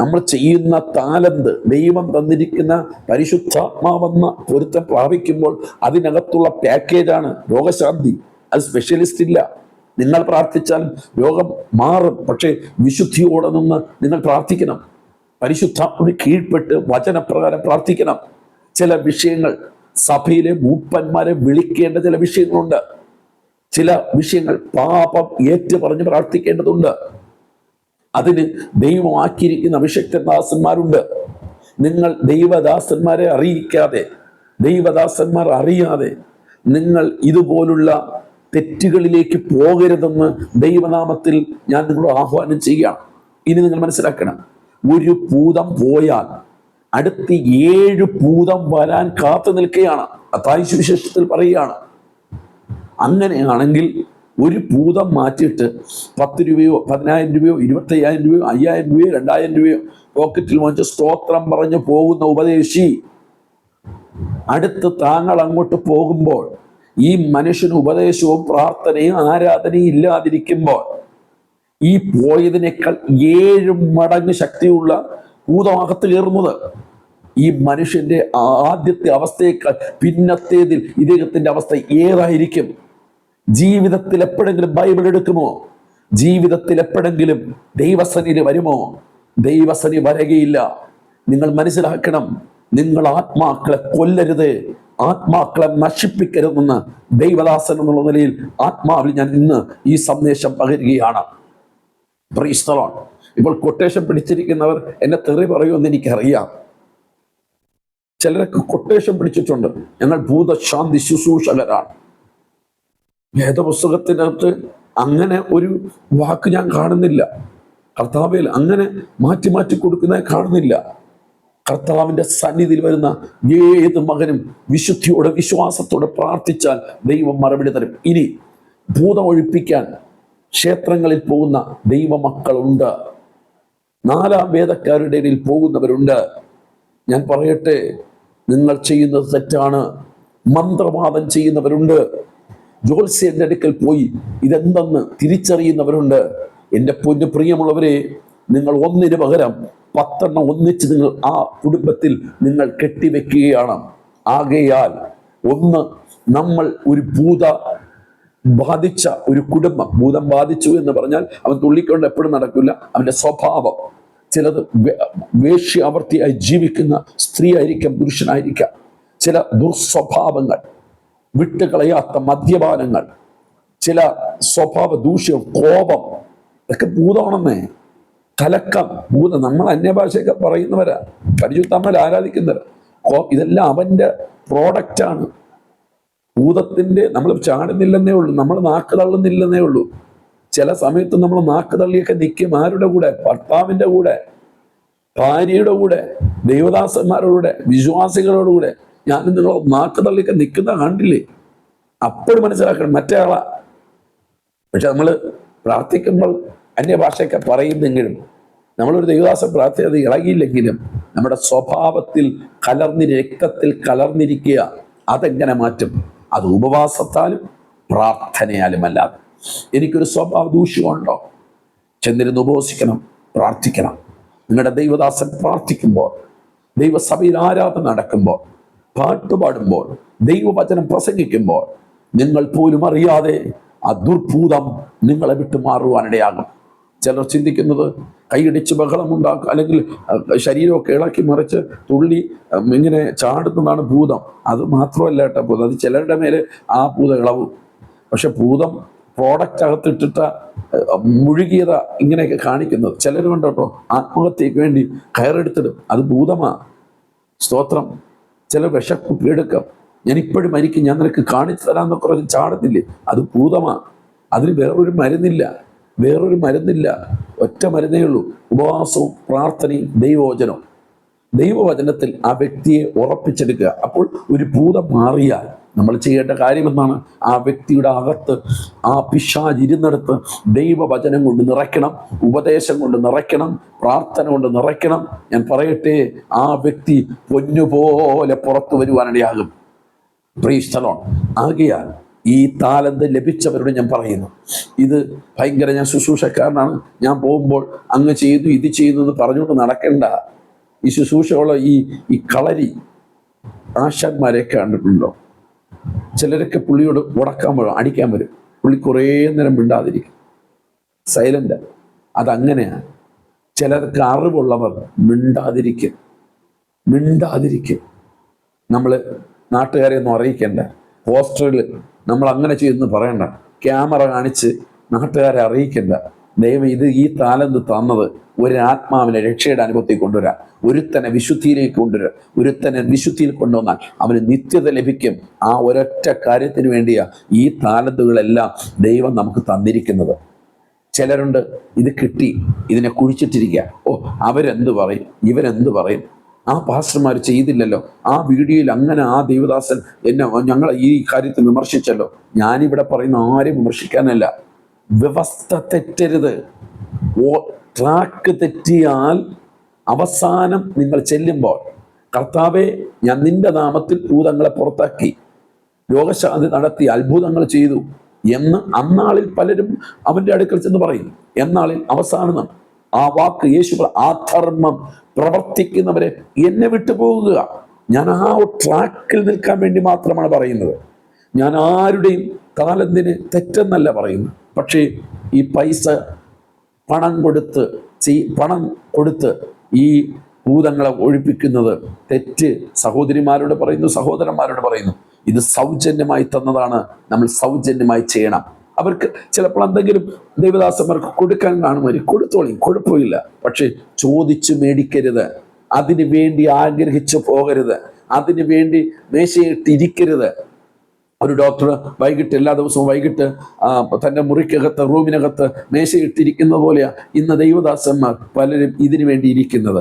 Speaker 1: നമ്മൾ ചെയ്യുന്ന താലന്ത് ദൈവം തന്നിരിക്കുന്ന പരിശുദ്ധാത്മാവെന്ന പൊരുത്തം പ്രാപിക്കുമ്പോൾ അതിനകത്തുള്ള പാക്കേജാണ് രോഗശാന്തി. അത് സ്പെഷ്യലിസ്റ്റ് ഇല്ല. നിങ്ങൾ പ്രാർത്ഥിച്ചാലും രോഗം മാറും. പക്ഷേ വിശുദ്ധിയോടെ നിന്ന് നിങ്ങൾ പ്രാർത്ഥിക്കണം. പരിശുദ്ധാത്മാവിന് കീഴ്പ്പെട്ട് വചനപ്രകാരം പ്രാർത്ഥിക്കണം. ചില വിഷയങ്ങൾ സഭയിലെ മൂപ്പന്മാരെ വിളിക്കേണ്ട ചില വിഷയങ്ങളുണ്ട്. ചില വിഷയങ്ങൾ പാപം ഏറ്റു പറഞ്ഞ് പ്രാർത്ഥിക്കേണ്ടതുണ്ട്. അതിന് ദൈവമാക്കിയിരിക്കുന്ന അഭിഷക്തദാസന്മാരുണ്ട്. നിങ്ങൾ ദൈവദാസന്മാരെ അറിയിക്കാതെ, ദൈവദാസന്മാർ അറിയാതെ നിങ്ങൾ ഇതുപോലുള്ള തെറ്റുകളിലേക്ക് പോകരുതെന്ന് ദൈവനാമത്തിൽ ഞാൻ നിങ്ങളോട് ആഹ്വാനം ചെയ്യുകയാണ്. ഇനി നിങ്ങൾ മനസ്സിലാക്കണം, ഒരു ഭൂതം പോയാൽ അടുത്ത് 7 ഭൂതം വരാൻ കാത്തു നിൽക്കുകയാണ്. മത്തായി സുവിശേഷത്തിൽ പറയുകയാണ്. അങ്ങനെയാണെങ്കിൽ ഒരു ഭൂതം മാറ്റിയിട്ട് 10 രൂപയോ 10,000 രൂപയോ 25,000 രൂപയോ 5,000 രൂപയോ 2,000 രൂപയോ പോക്കറ്റിൽ വാങ്ങിച്ച് സ്തോത്രം പറഞ്ഞ് പോകുന്ന ഉപദേശി അടുത്ത് താങ്കൾ അങ്ങോട്ട് പോകുമ്പോൾ ഈ മനുഷ്യന് ഉപദേശവും പ്രാർത്ഥനയും ആരാധനയും ഇല്ലാതിരിക്കുമ്പോൾ ഈ പോയതിനേക്കാൾ 7 മടങ്ങ് ശക്തിയുള്ള ഭൂതമകത്ത് കയറുന്നത്. ഈ മനുഷ്യന്റെ ആദ്യത്തെ അവസ്ഥയേക്കാൾ പിന്നത്തേതിൽ ഇദ്ദേഹത്തിന്റെ അവസ്ഥ ഏതായിരിക്കും? ജീവിതത്തിൽ എപ്പോഴെങ്കിലും ബൈബിൾ എടുക്കുമോ? ജീവിതത്തിൽ എപ്പോഴെങ്കിലും ദൈവസന്നിധി വരുമോ? ദൈവസന്നിധി വരികയില്ല. നിങ്ങൾ മനസ്സിലാക്കണം, നിങ്ങൾ ആത്മാക്കളെ കൊല്ലരുത്, ആത്മാക്കളെ നശിപ്പിക്കരുതെന്ന് ദൈവദാസൻ എന്നുള്ള നിലയിൽ ആത്മാവിൽ ഞാൻ ഇന്ന് ഈ സന്ദേശം പകരുകയാണ്. Praise the Lord. ഇപ്പോൾ കൊട്ടേഷൻ പിടിച്ചിരിക്കുന്നവർ എന്നെ തെറി പറയുമെന്ന് എനിക്കറിയാം. ചിലരൊക്കെ കൊട്ടേഷൻ പിടിച്ചിട്ടുണ്ട്, ഞങ്ങൾ ഭൂതശാന്തി ശുശ്രൂഷകരാണ്. വേദപുസ്തകത്തിനകത്ത് അങ്ങനെ ഒരു വാക്ക് ഞാൻ കാണുന്നില്ല. കർത്താവിൽ അങ്ങനെ മാറ്റി മാറ്റി കൊടുക്കുന്നത് കാണുന്നില്ല. കർത്താവിൻ്റെ സന്നിധിയിൽ വരുന്ന ഏത് മകനും വിശുദ്ധിയോടെ വിശ്വാസത്തോടെ പ്രാർത്ഥിച്ചാൽ ദൈവം മറുപടി തരും. ഇനി ഭൂതം ഒഴിപ്പിക്കാൻ ക്ഷേത്രങ്ങളിൽ പോകുന്ന ദൈവമക്കളുണ്ട്, 4 വേദക്കാരുടെ ഇടയിൽ പോകുന്നവരുണ്ട്. ഞാൻ പറയട്ടെ, നിങ്ങൾ ചെയ്യുന്നത് തെറ്റാണ്. മന്ത്രവാദം ചെയ്യുന്നവരുണ്ട്. ജ്യോത്സ്യന്റെ അടുക്കൽ പോയി ഇതെന്തെന്ന് തിരിച്ചറിയുന്നവരുണ്ട്. എൻ്റെ പൊന്നു പ്രിയമുള്ളവരെ, നിങ്ങൾ ഒന്നിന് പകരം 10 ഒന്നിച്ച് നിങ്ങൾ ആ കുടുംബത്തിൽ നിങ്ങൾ കെട്ടിവെക്കുകയാണ്. ആകയാൽ ഒന്ന്, നമ്മൾ ഒരു ഭൂത ബാധിച്ച ഒരു കുടുംബം, ഭൂതം ബാധിച്ചു എന്ന് പറഞ്ഞാൽ അവൻ തുള്ളിക്കൊണ്ട് എപ്പോഴും നടക്കില്ല. അവൻ്റെ സ്വഭാവം, ചിലത് വേശ്യാവർത്തിയായി ജീവിക്കുന്ന സ്ത്രീ ആയിരിക്കാം, പുരുഷനായിരിക്കാം. ചില ദുർസ്വഭാവങ്ങൾ, വിട്ടുകളയാത്ത മദ്യപാനങ്ങൾ, ചില സ്വഭാവ ദൂഷ്യം, കോപം, ഇതൊക്കെ ഭൂതമാണെന്നേ. കലക്കം, ഭൂതം. നമ്മൾ അന്യഭാഷയൊക്കെ പറയുന്നവരാ, പരിശുദ്ധമ്മൽ ആരാധിക്കുന്നവരാ. ഇതെല്ലാം അവൻ്റെ പ്രോഡക്റ്റാണ്. ഭൂതത്തിൻ്റെ നമ്മൾ ചാടുന്നില്ലെന്നേ ഉള്ളൂ, നമ്മൾ നാക്ക് തള്ളുന്നില്ലെന്നേ ഉള്ളൂ. ചില സമയത്ത് നമ്മൾ നാക്ക് തള്ളിയൊക്കെ നിൽക്കും. ആരുടെ കൂടെ? ഭർത്താവിൻ്റെ കൂടെ, ഭാര്യയുടെ കൂടെ, ദൈവദാസന്മാരുടെ, വിശ്വാസികളോടുകൂടെ. ഞാനും നിങ്ങൾ നാക്ക് തള്ളിയൊക്കെ നിൽക്കുന്ന കണ്ടില്ലേ? അപ്പോഴും മനസ്സിലാക്കണം മറ്റേ ആളാ. പക്ഷെ നമ്മൾ പ്രാർത്ഥിക്കുമ്പോൾ അന്യഭാഷയൊക്കെ പറയുന്നെങ്കിലും നമ്മളൊരു ദൈവദാസൻ പ്രാർത്ഥന ഇളകിയില്ലെങ്കിലും നമ്മുടെ സ്വഭാവത്തിൽ രക്തത്തിൽ കലർന്നിരിക്കുക. അതെങ്ങനെ മാറ്റും? അത് ഉപവാസത്താലും പ്രാർത്ഥനയാലും അല്ലാതെ. എനിക്കൊരു സ്വഭാവ ദൂഷ്യമുണ്ടോ? ചെന്നിരുന്ന് ഉപവസിക്കണം, പ്രാർത്ഥിക്കണം. നിങ്ങളുടെ ദൈവദാസൻ പ്രാർത്ഥിക്കുമ്പോൾ, ദൈവസഭയിൽ ആരാധന നടക്കുമ്പോൾ, പാട്ടുപാടുമ്പോൾ, ദൈവവചനം പ്രസംഗിക്കുമ്പോൾ, നിങ്ങൾ പോലും അറിയാതെ ആ ദുർഭൂതം നിങ്ങളെ വിട്ടു മാറുവാനിടയാകും. ചിലർ ചിന്തിക്കുന്നത് കൈയടിച്ച് ബഹളമുണ്ടാക്കുക, അല്ലെങ്കിൽ ശരീരമൊക്കെ ഇളക്കി മറിച്ച് തുള്ളി ഇങ്ങനെ ചാടുന്നതാണ് ഭൂതം. അത് മാത്രമല്ല കേട്ടോ ഭൂതം, അത് ചിലരുടെ മേലെ ആ ഭൂതം ഇളവും. പക്ഷെ ഭൂതം പ്രോഡക്റ്റ് അകത്തിട്ടിട്ട മുഴുകിയത ഇങ്ങനെയൊക്കെ കാണിക്കുന്നത്. ചിലർ കണ്ടോ ആത്മഹത്യക്ക് വേണ്ടി കയറെടുത്തിടും, അത് ഭൂതമാ. സ്തോത്രം. ചില വിഷക്കുപ്പി എടുക്കാം, ഞാൻ ഇപ്പോഴും മരിക്കും, ഞാൻ നിനക്ക് കാണിച്ചു തരാമെന്നൊക്കെ പറഞ്ഞ് ചാടുന്നില്ലേ, അത് ഭൂതമാ. അതിന് വേറൊരു മരുന്നില്ല, ഒറ്റ മരുന്നേ ഉള്ളൂ: ഉപവാസവും പ്രാർത്ഥനയും ദൈവവചനവും. ദൈവവചനത്തിൽ ആ വ്യക്തിയെ ഉറപ്പിച്ചെടുക്കുക. അപ്പോൾ ഒരു ഭൂതം മാറിയാൽ നമ്മൾ ചെയ്യേണ്ട കാര്യം എന്താണ്? ആ വ്യക്തിയുടെ അകത്ത് ആ പിശാച് ഇരുന്നിടത്ത് ദൈവവചനം കൊണ്ട് നിറയ്ക്കണം, ഉപദേശം കൊണ്ട് നിറയ്ക്കണം, പ്രാർത്ഥന കൊണ്ട് നിറയ്ക്കണം. ഞാൻ പറയട്ടെ, ആ വ്യക്തി പൊന്നുപോലെ പുറത്തു വരുവാനിടയാകും. Price the Lord. ആകയാൽ ഈ താലന്ത് ലഭിച്ചവരോട് ഞാൻ പറയുന്നു, ഇത് ഭയങ്കര, ഞാൻ ശുശ്രൂഷക്കാരനാണ്, ഞാൻ പോകുമ്പോൾ അങ്ങ് ചെയ്തു ഇത് ചെയ്തു എന്ന് പറഞ്ഞുകൊണ്ട് നടക്കേണ്ട. ഈ ശുശ്രൂഷയുള്ള ഈ കളരി ആശാന്മാരെയൊക്കെ കണ്ടിട്ടുണ്ടോ? ചിലരൊക്കെ പുള്ളിയോട് ഉടക്കാൻ വരും, അടിക്കാൻ വരും. പുള്ളി കുറേ നേരം മിണ്ടാതിരിക്കും, സൈലന്റ്. അതങ്ങനെയാണ്. ചിലർക്ക് അറിവുള്ളവർ മിണ്ടാതിരിക്കും. നമ്മൾ നാട്ടുകാരെ ഒന്നും അറിയിക്കേണ്ട. പോസ്റ്ററിൽ നമ്മൾ അങ്ങനെ ചെയ്തെന്ന് പറയണ്ട. ക്യാമറ കാണിച്ച് നാട്ടുകാരെ അറിയിക്കേണ്ട. ദൈവം ഈ താലന്ത് തന്നത് ഒരു ആത്മാവിനെ രക്ഷയുടെ അനുഭവത്തിൽ കൊണ്ടുവരാൻ, ഒരുത്തനെ വിശുദ്ധിയിലേക്ക് കൊണ്ടുവരാൻ. ഒരുത്തനെ വിശുദ്ധിയിൽ കൊണ്ടുവന്നാൽ അവന് നിത്യത ലഭിക്കും. ആ ഒരൊറ്റ കാര്യത്തിന് വേണ്ടിയാണ് ഈ താലന്തുകളെല്ലാം ദൈവം നമുക്ക് തന്നിരിക്കുന്നത്. ചിലരുണ്ട്, ഇത് കിട്ടി, ഇതിനെ കുഴിച്ചിട്ടിരിക്കുക. അവരെന്ത് പറയും, ഇവരെന്ത് പറയും, ആ പാസ്റ്റർമാർ ചെയ്തില്ലല്ലോ, ആ വീഡിയോയിൽ അങ്ങനെ ആ ദൈവദാസൻ ഞങ്ങൾ ഈ കാര്യത്തിൽ വിമർശിച്ചല്ലോ. ഞാനിവിടെ പറയുന്ന ആരും വിമർശിക്കാനല്ല. വ്യവസ്ഥ തെറ്റരുത്. ട്രാക്ക് തെറ്റിയാൽ അവസാനം നിങ്ങൾ ചെല്ലുമ്പോൾ, കർത്താവേ, ഞാൻ നിന്റെ നാമത്തിൽ ഭൂതങ്ങളെ പുറത്താക്കി, രോഗശാന്തി നടത്തി, അത്ഭുതങ്ങൾ ചെയ്തു എന്ന് അന്നാളിൽ പലരും അവൻ്റെ അടുക്കൽ ചെന്ന് പറയും. എന്നാളിൽ അവസാനം ആ വാക്ക് യേശു, അധർമ്മം പ്രവർത്തിക്കുന്നവരെ എന്നെ വിട്ടു പോകുക. ഞാൻ ആ ട്രാക്കിൽ നിൽക്കാൻ വേണ്ടി മാത്രമാണ് പറയുന്നത്. ഞാൻ ആരുടെയും താലന്തിന് തെറ്റെന്നല്ല പറയുന്നു. പക്ഷേ ഈ പണം കൊടുത്ത് ഈ ഭൂതങ്ങളെ ഒഴിപ്പിക്കുന്നത് തെറ്റ്. സഹോദരിമാരോട് പറയുന്നു, സഹോദരന്മാരോട് പറയുന്നു, ഇത് സൗജന്യമായി തന്നതാണ്, നമ്മൾ സൗജന്യമായി ചെയ്യണം. അവർക്ക് ചിലപ്പോൾ എന്തെങ്കിലും ദൈവദാസന്മാർക്ക് കൊടുക്കാൻ കാണുമായിരിക്കും, കൊടുത്തോളിയും, കുഴപ്പമില്ല. പക്ഷെ ചോദിച്ചു മേടിക്കരുത്, അതിനു വേണ്ടി ആഗ്രഹിച്ചു പോകരുത്, അതിനു വേണ്ടി മേശയിട്ടിരിക്കരുത്. ഒരു ഡോക്ടർ എല്ലാ ദിവസവും വൈകിട്ട് തൻ്റെ മുറിക്കകത്ത്, റൂമിനകത്ത് മേശയിട്ടിരിക്കുന്ന പോലെയാ ഇന്ന് ദൈവദാസന്മാർ പലരും ഇതിനു വേണ്ടി ഇരിക്കുന്നത്.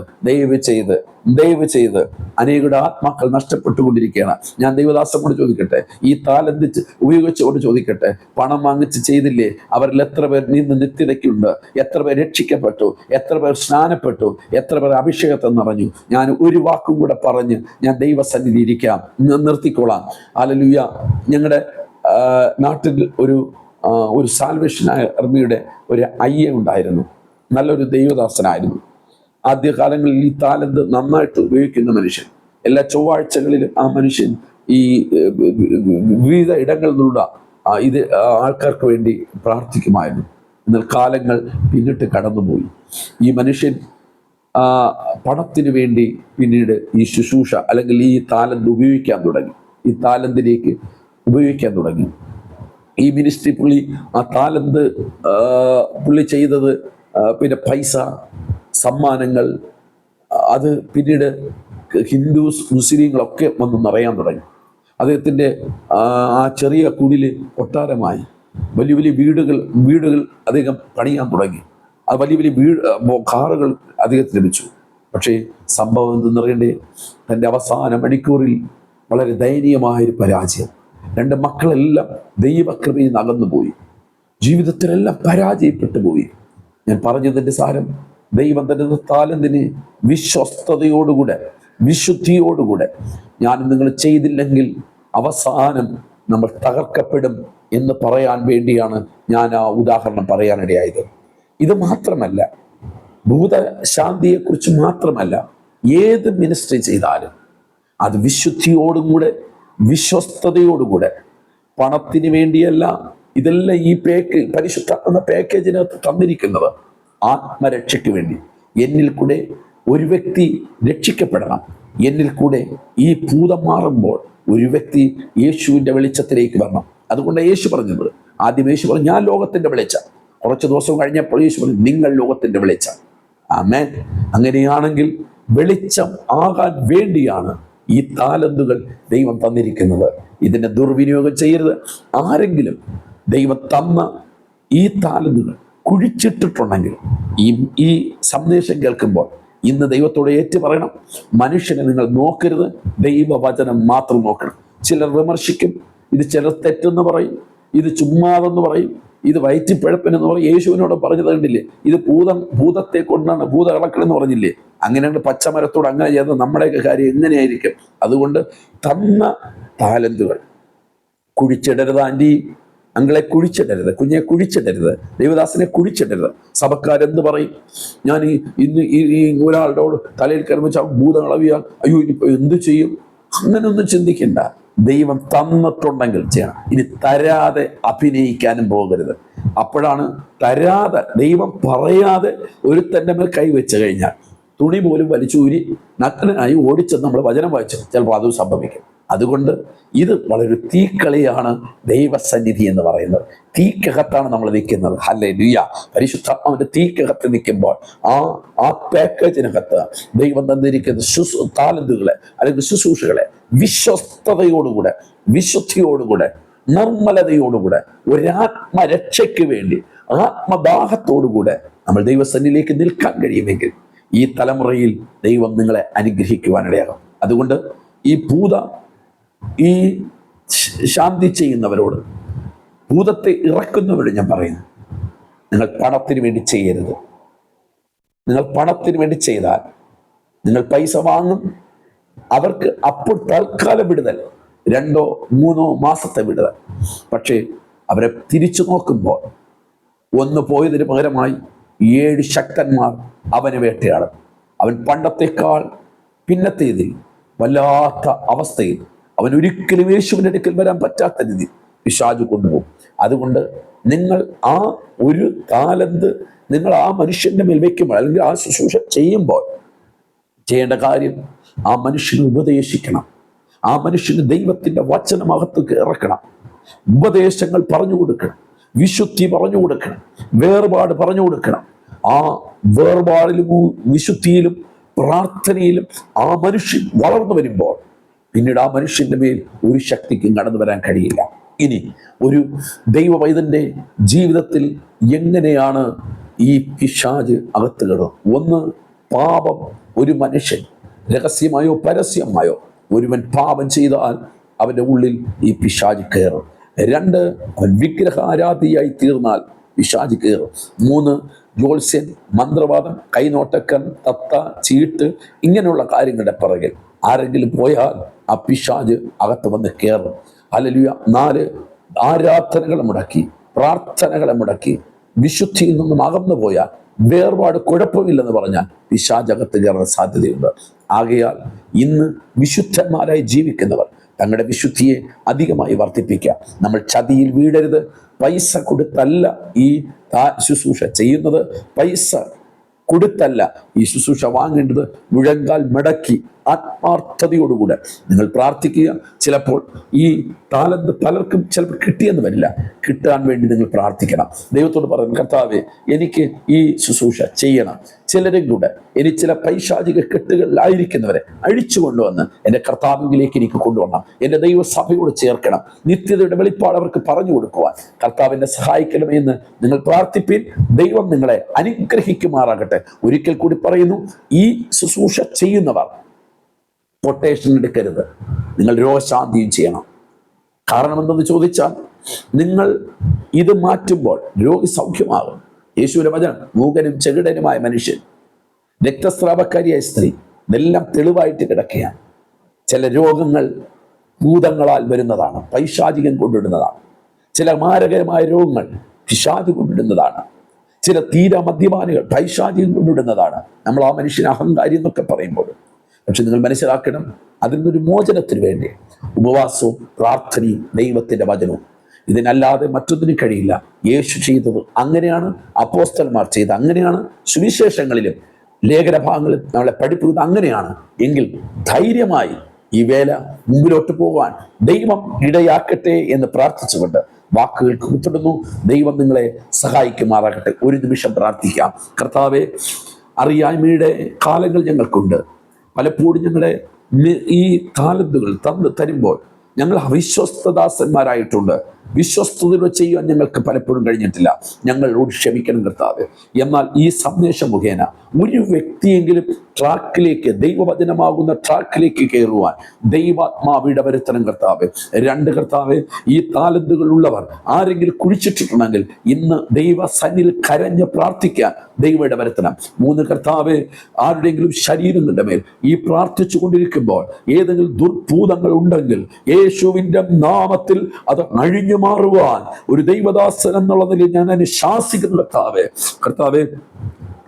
Speaker 1: ദയവ് ചെയ്ത് അനേകരുടെ ആത്മാക്കൾ നഷ്ടപ്പെട്ടുകൊണ്ടിരിക്കുകയാണ്. ഞാൻ ദൈവദാസനോട് ചോദിക്കട്ടെ, ഈ താലന്ത് ഉപയോഗിച്ചുകൊണ്ട് ചോദിക്കട്ടെ, പണം വാങ്ങിച്ച് ചെയ്തില്ലേ? അവരിൽ എത്ര പേർ നിന്ന് നിത്യതയ്ക്കുണ്ട്? എത്ര പേർ രക്ഷിക്കപ്പെട്ടു? എത്ര പേർ സ്നാനപ്പെട്ടു? എത്ര പേർ അഭിഷേകത്തെ നിറഞ്ഞു? ഞാൻ ഒരു വാക്കും കൂടെ പറഞ്ഞ് ഞാൻ ദൈവസന്നിധി ഇരിക്കാം, നിർത്തിക്കോളാം. ഹല്ലേലൂയ. ഞങ്ങളുടെ നാട്ടിൽ ഒരു സാൽവേഷൻ ആർമിയുടെ ഒരു ഉണ്ടായിരുന്നു. നല്ലൊരു ദൈവദാസനായിരുന്നു. ആദ്യകാലങ്ങളിൽ ഈ താലന്ത് നന്നായിട്ട് ഉപയോഗിക്കുന്ന മനുഷ്യൻ. എല്ലാ ചൊവ്വാഴ്ചകളിലും ആ മനുഷ്യൻ ഈ വിവിധ ഇടങ്ങളിൽ നിന്നുള്ള ആൾക്കാർക്ക് വേണ്ടി പ്രാർത്ഥിക്കുമായിരുന്നു. എന്നാൽ കാലങ്ങൾ പിന്നിട്ട് കടന്നുപോയി. ഈ മനുഷ്യൻ പണത്തിന് വേണ്ടി പിന്നീട് ഈ ശുശ്രൂഷ അല്ലെങ്കിൽ ഈ താലന്ത് ഉപയോഗിക്കാൻ തുടങ്ങി. ഈ താലന്തിലേക്ക് ഉപയോഗിക്കാൻ തുടങ്ങി. ഈ മിനിസ്ട്രി ആ താലന്ത് പുള്ളി ചെയ്തത്, പിന്നെ പൈസ, സമ്മാനങ്ങൾ, അത് പിന്നീട് ഹിന്ദുസ്, മുസ്ലിങ്ങളൊക്കെ വന്ന് നിറയാൻ തുടങ്ങി. അദ്ദേഹത്തിൻ്റെ ആ ചെറിയ കുടില് കൊട്ടാരമായി. വലിയ വലിയ വീടുകൾ അദ്ദേഹം പണിയാൻ തുടങ്ങി. ആ വലിയ വലിയ കാറുകൾ അദ്ദേഹത്തിന് ലഭിച്ചു. പക്ഷേ സംഭവം എന്തെന്നറിയണ്ടേ? തൻ്റെ അവസാന മണിക്കൂറിൽ വളരെ ദയനീയമായൊരു പരാജയം. 2 മക്കളെല്ലാം ദൈവകൃപയിൽ നിന്ന് അകന്നുപോയി. ജീവിതത്തിലെല്ലാം പരാജയപ്പെട്ടു പോയി. ഞാൻ പറഞ്ഞതിൻ്റെ സാരം, ദൈവം തരുന്ന താലന്തിന് വിശ്വസ്തയോടുകൂടെ വിശുദ്ധിയോടുകൂടെ ഞാൻ നിങ്ങൾ ചെയ്തില്ലെങ്കിൽ അവസാനം നമ്മൾ തകർക്കപ്പെടും എന്ന് പറയാൻ വേണ്ടിയാണ് ഞാൻ ആ ഉദാഹരണം പറയാനിടയായത്. ഇത് മാത്രമല്ല, ഭൂതശാന്തിയെക്കുറിച്ച് മാത്രമല്ല, ഏത് മിനിസ്ട്രി ചെയ്താലും അത് വിശുദ്ധിയോടും കൂടെ വിശ്വസ്തയോടുകൂടെ, പണത്തിന് വേണ്ടിയല്ല. ഇതെല്ലാം ഈ പരിശുദ്ധ പാക്കേജിനകത്ത് തന്നിരിക്കുന്നത് ആത്മരക്ഷയ്ക്ക് വേണ്ടി. എന്നിൽ കൂടെ ഒരു വ്യക്തി രക്ഷിക്കപ്പെടണം. എന്നിൽ കൂടെ ഈ ഭൂതം മാറുമ്പോൾ ഒരു വ്യക്തി യേശുവിൻ്റെ വെളിച്ചത്തിലേക്ക് വരണം. അതുകൊണ്ട് യേശു പറഞ്ഞത്, ആദ്യം യേശു പറഞ്ഞു ഞാൻ ലോകത്തിൻ്റെ വെളിച്ചം. കുറച്ച് ദിവസം കഴിഞ്ഞപ്പോൾ യേശു പറഞ്ഞു നിങ്ങൾ ലോകത്തിൻ്റെ വെളിച്ചം. ആമേൻ. അങ്ങനെയാണെങ്കിൽ വെളിച്ചം ആകാൻ വേണ്ടിയാണ് ഈ താലന്തുകൾ ദൈവം തന്നിരിക്കുന്നത്. ഇതിനെ ദുർവിനിയോഗം ചെയ്യരുത്. ആരെങ്കിലും ദൈവം തന്ന ഈ താലന്തുകൾ കുഴിച്ചിട്ടിട്ടുണ്ടെങ്കിൽ ഈ സന്ദേശം കേൾക്കുമ്പോൾ ഇന്ന് ദൈവത്തോട് ഏറ്റു പറയണം, മനുഷ്യനെ നിങ്ങൾ നോക്കരുത്, ദൈവവചനം മാത്രം നോക്കണം. ചിലർ വിമർശിക്കും, ഇത് ചിലർ തെറ്റെന്ന് പറയും, ഇത് ചുമ്മാതെന്ന് പറയും, ഇത് വയറ്റിപ്പിഴപ്പനെന്ന് പറയും. യേശുവിനോട് പറഞ്ഞത് കണ്ടില്ലേ, ഇത് ഭൂതത്തെ കൊണ്ടാണ് ഭൂത കളക്കണമെന്ന് പറഞ്ഞില്ലേ? അങ്ങനെയാണ് പച്ചമരത്തോട് അങ്ങനെ ചെയ്ത് നമ്മുടെയൊക്കെ കാര്യം എങ്ങനെയായിരിക്കും? അതുകൊണ്ട് തന്ന താലന്തുകൾ കുഴിച്ചിടരുത്. ആൻറ്റി അങ്ങളെ കുഴിച്ചിടരുത്, കുഞ്ഞെ കുഴിച്ചിടരുത്, ദൈവദാസനെ കുഴിച്ചിടരുത്. സഭക്കാരെന്ത് പറയും? ഞാൻ ഈ ഒരാളുടെ തലയിൽ കയറുമ്പോൾ ഭൂതങ്ങളവിയാൽ അയ്യോ ഇനിയിപ്പോൾ എന്ത് ചെയ്യും? അങ്ങനെയൊന്നും ചിന്തിക്കണ്ട. ദൈവം തന്നിട്ടുണ്ടെങ്കിൽ ചെയ്യണം. ഇനി തരാതെ അഭിനയിക്കാനും പോകരുത്. അപ്പോഴാണ് തരാതെ, ദൈവം പറയാതെ ഒരുത്തൻ്റെ മേൽ കൈവച്ച് കഴിഞ്ഞാൽ തുണി പോലും വലിച്ചൂരി നഗ്നനായി ഓടിച്ചെന്ന് നമ്മൾ വചനം വായിച്ചു ചിലപ്പോൾ അതും സംഭവിക്കും. അതുകൊണ്ട് ഇത് വളരെ തീക്കളിയാണ് ദൈവസന്നിധി എന്ന് പറയുന്നത്. തീക്കകത്താണ് നമ്മൾ നിൽക്കുന്നത്. ഹല്ലേലൂയ. പരിശുദ്ധാത്മാവിന്റെ തീക്കകത്ത് നിൽക്കുമ്പോൾ ആ പാക്കേജിനകത്ത് ദൈവം തന്നിരിക്കുന്ന താലന്തുകളെ അല്ലെങ്കിൽ ശുശ്രൂഷകളെ വിശ്വസ്തയോടുകൂടെ വിശുദ്ധിയോടുകൂടെ നിർമ്മലതയോടുകൂടെ ഒരാത്മരക്ഷയ്ക്ക് വേണ്ടി ആത്മദാഹത്തോടുകൂടെ നമ്മൾ ദൈവസന്നിധിയിലേക്ക് നിൽക്കാൻ കഴിയുമെങ്കിൽ ഈ തലമുറയിൽ ദൈവം നിങ്ങളെ അനുഗ്രഹിക്കുവാനിടയാകും. അതുകൊണ്ട് ഈ ശാന്തി ചെയ്യുന്നവരോട്, ഭൂതത്തെ ഇറക്കുന്നവരോട് ഞാൻ പറയുന്നു, നിങ്ങൾ പണത്തിന് വേണ്ടി ചെയ്യരുത്. നിങ്ങൾ പണത്തിന് വേണ്ടി ചെയ്താൽ നിങ്ങൾ പൈസ വാങ്ങും. അവർക്ക് അപ്പോൾ തൽക്കാല വിടുതൽ, 2-3 മാസത്തെ വിടുതൽ. പക്ഷേ അവരെ തിരിച്ചു നോക്കുമ്പോൾ ഒന്ന് പോയതിന് പകരമായി 7 ശക്തന്മാർ അവനെ വേട്ടയാടും. അവൻ പണ്ടത്തേക്കാൾ പിന്നത്തേതിൽ വല്ലാത്ത അവസ്ഥയിൽ അവൻ ഒരിക്കലും യേശുവിൻ്റെ അടുക്കൽ വരാൻ പറ്റാത്ത രീതി പിശാച് കൊണ്ടുപോകും. അതുകൊണ്ട് നിങ്ങൾ ആ ഒരു താലന്ത് നിങ്ങൾ ആ മനുഷ്യന്റെ മേൽ വയ്ക്കുമ്പോൾ അല്ലെങ്കിൽ ആ ശുശ്രൂഷ ചെയ്യുമ്പോൾ ചെയ്യേണ്ട കാര്യം ആ മനുഷ്യനെ ഉപദേശിക്കണം. ആ മനുഷ്യന് ദൈവത്തിൻ്റെ വചനമകത്തേക്ക് ഇറക്കണം. ഉപദേശങ്ങൾ പറഞ്ഞു കൊടുക്കണം, വിശുദ്ധി പറഞ്ഞു കൊടുക്കണം, വേർപാട് പറഞ്ഞു കൊടുക്കണം. ആ വേർപാടിലും വിശുദ്ധിയിലും പ്രാർത്ഥനയിലും ആ മനുഷ്യൻ വളർന്നു വരുമ്പോൾ പിന്നീട് ആ മനുഷ്യന്റെ മേൽ ഒരു ശക്തിക്കും കടന്നു വരാൻ കഴിയില്ല. ഇനി ഒരു ദൈവവൈതന്റെ ജീവിതത്തിൽ എങ്ങനെയാണ് ഈ പിശാച് അകത്ത് കയറുന്നത്? ഒന്ന്, പാപം. ഒരു മനുഷ്യൻ രഹസ്യമായോ പരസ്യമായോ ഒരുവൻ പാപം ചെയ്താൽ അവൻ്റെ ഉള്ളിൽ ഈ പിശാച് കയറും. 2, അവൻ വിഗ്രഹാരാധിയായി തീർന്നാൽ പിശാച് കയറും. 3, ജ്യോത്സ്യൻ, മന്ത്രവാദം, കൈനോട്ടക്കൻ, തത്ത, ചീട്ട് ഇങ്ങനെയുള്ള കാര്യങ്ങളുടെ പിറകിൽ ആരെങ്കിലും പോയാൽ ആ പിശാച് അകത്ത് വന്ന് കയറും. ഹല്ലേലൂയ. 4, ആരാധനകളെ മുടക്കി, പ്രാർത്ഥനകളെ മുടക്കി, വിശുദ്ധിയിൽ നിന്നും അകന്നു പോയാൽ, വേർപാട് കുഴപ്പമില്ലെന്ന് പറഞ്ഞാൽ പിശാച് അകത്ത് കയറാൻ സാധ്യതയുണ്ട്. ആകയാൽ ഇന്ന് വിശുദ്ധന്മാരായി ജീവിക്കുന്നവർ തങ്ങളുടെ വിശുദ്ധിയെ അധികമായി വർദ്ധിപ്പിക്കുക. നമ്മൾ ചതിയിൽ വീഴരുത്. പൈസ കൊടുത്തല്ല ഈ ശുശ്രൂഷ ചെയ്യുന്നത്, പൈസ കൊടുത്തല്ല ഈ ശുശ്രൂഷ വാങ്ങേണ്ടത്. മുഴങ്കാൽ മടക്കി ആത്മാർത്ഥതയോടുകൂടെ നിങ്ങൾ പ്രാർത്ഥിക്കുക. ചിലപ്പോൾ ഈ താലന്ത് പലർക്കും ചിലപ്പോൾ കിട്ടിയെന്ന് വരില്ല. കിട്ടാൻ വേണ്ടി നിങ്ങൾ പ്രാർത്ഥിക്കണം. ദൈവത്തോട് പറയുന്നു, കർത്താവേ എനിക്ക് ഈ ശുശ്രൂഷ ചെയ്യണം. ചിലരും കൂടെ ഇനി ചില പൈശാചിക കെട്ടുകളിലായിരിക്കുന്നവരെ അഴിച്ചു കൊണ്ടുവന്ന് എൻ്റെ കർത്താവിലേക്ക് എനിക്ക് കൊണ്ടുവരണം. എൻ്റെ ദൈവസഭയോട് ചേർക്കണം. നിത്യതയുടെ വെളിപ്പാട് അവർക്ക് പറഞ്ഞു കൊടുക്കുവാൻ കർത്താവിനെ സഹായിക്കണമെന്ന് നിങ്ങൾ പ്രാർത്ഥിപ്പിൻ. ദൈവം നിങ്ങളെ അനുഗ്രഹിക്കുമാറാകട്ടെ. ഒരിക്കൽ കൂടി പറയുന്നു, ഈ ശുശ്രൂഷ ചെയ്യുന്നവർ കൊട്ടേഷൻ എടുക്കരുത്. നിങ്ങൾ രോഗശാന്തിയും ചെയ്യണം. കാരണം എന്തെന്ന് ചോദിച്ചാൽ, നിങ്ങൾ ഇത് മാറ്റുമ്പോൾ രോഗി സൗഖ്യമാകും. യേശുവിന്റെ വചനം, മൂകനും ചെകിടനുമായ മനുഷ്യൻ രക്തസ്രാവക്കാരിയായ സ്ത്രീ, ഇതെല്ലാം തെളിവായിട്ട് കിടക്കുകയാണ്. ചില രോഗങ്ങൾ ഭൂതങ്ങളാൽ വരുന്നതാണ്, പൈശാചികൻ കൊണ്ടിടുന്നതാണ്. ചില മാരകരമായ രോഗങ്ങൾ പിശാച് കൊണ്ടിടുന്നതാണ്. ചില തീര മദ്യപാനികൾ പൈശാചികൻ കൊണ്ടിടുന്നതാണ്. നമ്മൾ ആ മനുഷ്യന് അഹങ്കാരി എന്നൊക്കെ പറയുമ്പോൾ, പക്ഷെ നിങ്ങൾ മനസ്സിലാക്കണം, അതിൽ നിന്നൊരു മോചനത്തിന് വേണ്ടി ഉപവാസവും പ്രാർത്ഥനയും ദൈവത്തിന്റെ വചനവും, ഇതിനല്ലാതെ മറ്റൊന്നിനും കഴിയില്ല. യേശു ചെയ്തത് അങ്ങനെയാണ്, അപ്പോസ്തലന്മാർ ചെയ്തത് അങ്ങനെയാണ്, സുവിശേഷങ്ങളിലും ലേഖനഭാഗങ്ങളിൽ നമ്മളെ പഠിപ്പിക്കുന്നത് അങ്ങനെയാണ്. എങ്കിൽ ധൈര്യമായി ഈ വേല മുമ്പിലോട്ട് പോകാൻ ദൈവം ഇടയാക്കട്ടെ എന്ന് പ്രാർത്ഥിച്ചുകൊണ്ട് വാക്കുകൾക്ക് ഉൾപ്പെടുന്നു. ദൈവം നിങ്ങളെ സഹായിക്കുമാറാകട്ടെ. ഒരു നിമിഷം പ്രാർത്ഥിക്കാം. കർത്താവെ, അറിയായ്മയുടെ കാലങ്ങൾ ഞങ്ങൾക്കുണ്ട്. പലപ്പോഴും ഞങ്ങളുടെ ഈ താലന്തുകൾ തരുമ്പോൾ ഞങ്ങൾ അവിശ്വസ്തദാസന്മാരായിട്ടുണ്ട്. വിശ്വസ്തത ചെയ്യാൻ ഞങ്ങൾക്ക് പലപ്പോഴും കഴിഞ്ഞിട്ടില്ല. ഞങ്ങളോട് ക്ഷമിക്കണം കർത്താവ്. എന്നാൽ ഈ സന്ദേശം മുഖേന ഒരു വ്യക്തിയെങ്കിലും ട്രാക്കിലേക്ക്, ദൈവവചനമാകുന്ന ട്രാക്കിലേക്ക് കയറുവാൻ ദൈവാത്മാവ് ഇടവരുത്തണം കർത്താവ്. 2 കർത്താവ്, ഈ താലന്തുകൾ ഉള്ളവർ ആരെങ്കിലും കുഴിച്ചിട്ടിട്ടുണ്ടെങ്കിൽ ഇന്ന് ദൈവസന്നിധിയിൽ കരഞ്ഞ് പ്രാർത്ഥിക്കാൻ ദൈവം ഇടവരുത്തണം. 3 കർത്താവ്, ആരുടെയെങ്കിലും ശരീരങ്ങളുടെ മേൽ ഈ പ്രാർത്ഥിച്ചു കൊണ്ടിരിക്കുമ്പോൾ ഏതെങ്കിലും ദുർഭൂതങ്ങൾ ഉണ്ടെങ്കിൽ യേശുവിന്റെ നാമത്തിൽ അത് അഴിഞ്ഞു മാറുവാൻ ഒരു ദൈവദാസൻ എന്നുള്ള നിലയിൽ ഞാൻ അനുശാസിക്കുന്നു കർത്താവേ. കർത്താവേ,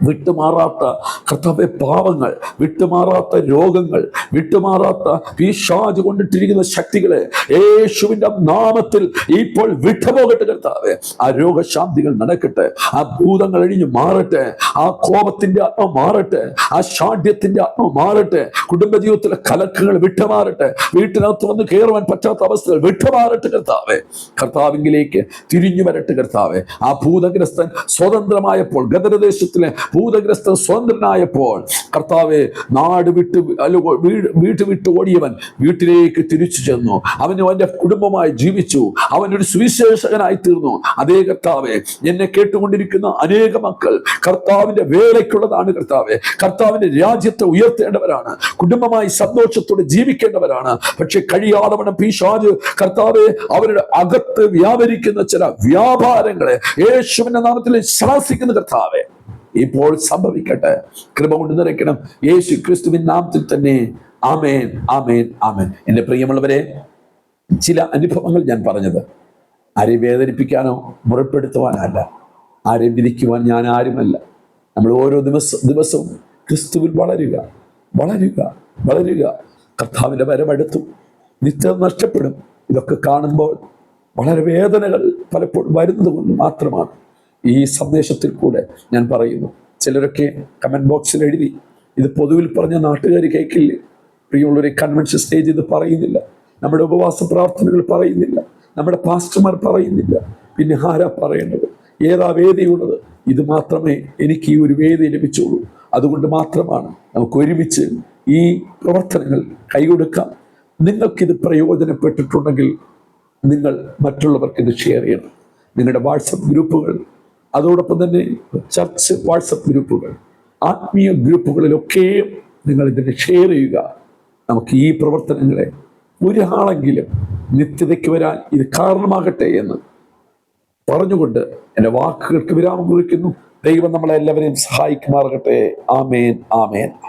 Speaker 1: വിട്ടുമാറാത്ത കർത്താവെ പാവങ്ങൾ, വിട്ടുമാറാത്ത രോഗങ്ങൾ, വിട്ടുമാറാത്ത പിശാച് കൊണ്ടിട്ടിരിക്കുന്ന ശക്തികളെ യേശുവിന്റെ നാമത്തിൽ ഇപ്പോൾ വിട്ടുപോകട്ടെ കർത്താവെ. ആ രോഗശാന്തികൾ നടക്കട്ടെ, ആ ഭൂതങ്ങൾ അഴിഞ്ഞു മാറട്ടെ, ആ കോപത്തിന്റെ ആത്മ മാറട്ടെ, ആ ശാഠ്യത്തിന്റെ ആത്മ മാറട്ടെ, കുടുംബജീവിതത്തിലെ കലക്കങ്ങൾ വിട്ടുമാറട്ടെ, വീട്ടിനകത്ത് വന്ന് കയറുവാൻ പറ്റാത്ത അവസ്ഥകൾ വിട്ടുമാറട്ടെ കർത്താവെ. കർത്താവിലേക്ക് തിരിഞ്ഞു വരട്ടെ കർത്താവെ. ആ ഭൂതഗ്രസ്തൻ സ്വതന്ത്രമായപ്പോൾ, ഗദരദേശത്തിലെ ഭൂതഗ്രസ്തൻ സ്വതന്ത്രനായപ്പോൾ കർത്താവെ, നാട് വിട്ട് വീട്ട് വിട്ട് ഓടിയവൻ വീട്ടിലേക്ക് തിരിച്ചു ചെന്നു. അവന്റെ കുടുംബമായി ജീവിച്ചു. അവനൊരു സുവിശേഷകനായി തീർന്നു. അതേ കർത്താവെ, എന്നെ കേട്ടുകൊണ്ടിരിക്കുന്ന അനേക മക്കൾ കർത്താവിന്റെ വേലയ്ക്കുള്ളതാണ് കർത്താവെ. കർത്താവിന്റെ രാജ്യത്തെ ഉയർത്തേണ്ടവരാണ്, കുടുംബമായി സന്തോഷത്തോടെ ജീവിക്കേണ്ടവരാണ്. പക്ഷെ കഴിയാതവണ്ണം പിശാച് കർത്താവെ അവരുടെ അകത്ത് വ്യാപരിക്കുന്ന ചില വ്യാപാരങ്ങളെ യേശുവിന്റെ നാമത്തിൽ ശാസിക്കുന്ന കർത്താവെ ഇപ്പോൾ സംഭവിക്കട്ടെ. കൃപ കൊണ്ട് നിറയ്ക്കണം യേശു ക്രിസ്തുവിൻ നാമത്തിൽ തന്നെ. ആമേൻ, ആമേൻ, ആമേൻ. എൻ്റെ പ്രിയമുള്ളവരെ, ചില അനുഭവങ്ങൾ ഞാൻ പറഞ്ഞത് ആരെയും വേദനിപ്പിക്കാനോ മുറപ്പെടുത്തുവാനല്ല, ആരെയും വിധിക്കുവാൻ ഞാൻ ആരുമല്ല. നമ്മൾ ഓരോ ദിവസവും ക്രിസ്തുവിൽ വളരുക, വളരുക, വളരുക. കർത്താവിൻ്റെ വരവടുത്തു, നിത്യത നഷ്ടപ്പെടും. ഇതൊക്കെ കാണുമ്പോൾ വളരെ വേദനകൾ പലപ്പോഴും വരുന്നത് കൊണ്ട് മാത്രമാണ് ഈ സന്ദേശത്തിൽ കൂടെ ഞാൻ പറയുന്നു. ചിലരൊക്കെ കമന്റ് ബോക്സിൽ എഴുതി, ഇത് പൊതുവിൽ പറഞ്ഞ നാട്ടുകാർ കേൾക്കില്ലേ, പ്രിയമുള്ളവരെ, കൺവെൻഷൻ സ്റ്റേജ് ഇത് പറയുന്നില്ല, നമ്മുടെ ഉപവാസ പ്രാർത്ഥനകൾ പറയുന്നില്ല, നമ്മുടെ പാസ്റ്റർമാർ പറയുന്നില്ല, പിന്നെ ആരാ പറയേണ്ടത്? ഏതാ വേദിയുള്ളത്? ഇത് മാത്രമേ എനിക്ക് ഈ ഒരു വേദി ലഭിച്ചുള്ളൂ. അതുകൊണ്ട് മാത്രമാണ് നമുക്ക് ഒരുമിച്ച് ഈ പ്രവർത്തനങ്ങൾ കൈകൊടുക്കാം. നിങ്ങൾക്കിത് പ്രയോജനപ്പെട്ടിട്ടുണ്ടെങ്കിൽ നിങ്ങൾ മറ്റുള്ളവർക്ക് ഇത് ഷെയർ ചെയ്യണം. നിങ്ങളുടെ വാട്സപ്പ് ഗ്രൂപ്പുകൾ, അതോടൊപ്പം തന്നെ ചർച്ച് വാട്സപ്പ് ഗ്രൂപ്പുകൾ, ആത്മീയ ഗ്രൂപ്പുകളിലൊക്കെയും നിങ്ങൾ ഇതിനെ ഷെയർ ചെയ്യുക. നമുക്ക് ഈ പ്രവർത്തനങ്ങളെ ഒരാളെങ്കിലും നിത്യതയ്ക്ക് വരാൻ ഇത് കാരണമാകട്ടെ എന്ന് പറഞ്ഞുകൊണ്ട് എൻ്റെ വാക്കുകൾക്ക് വിരാമം കുറിക്കുന്നു. ദൈവം നമ്മളെല്ലാവരെയും സഹായിക്കുമാറാകട്ടെ. ആമേൻ, ആമേൻ.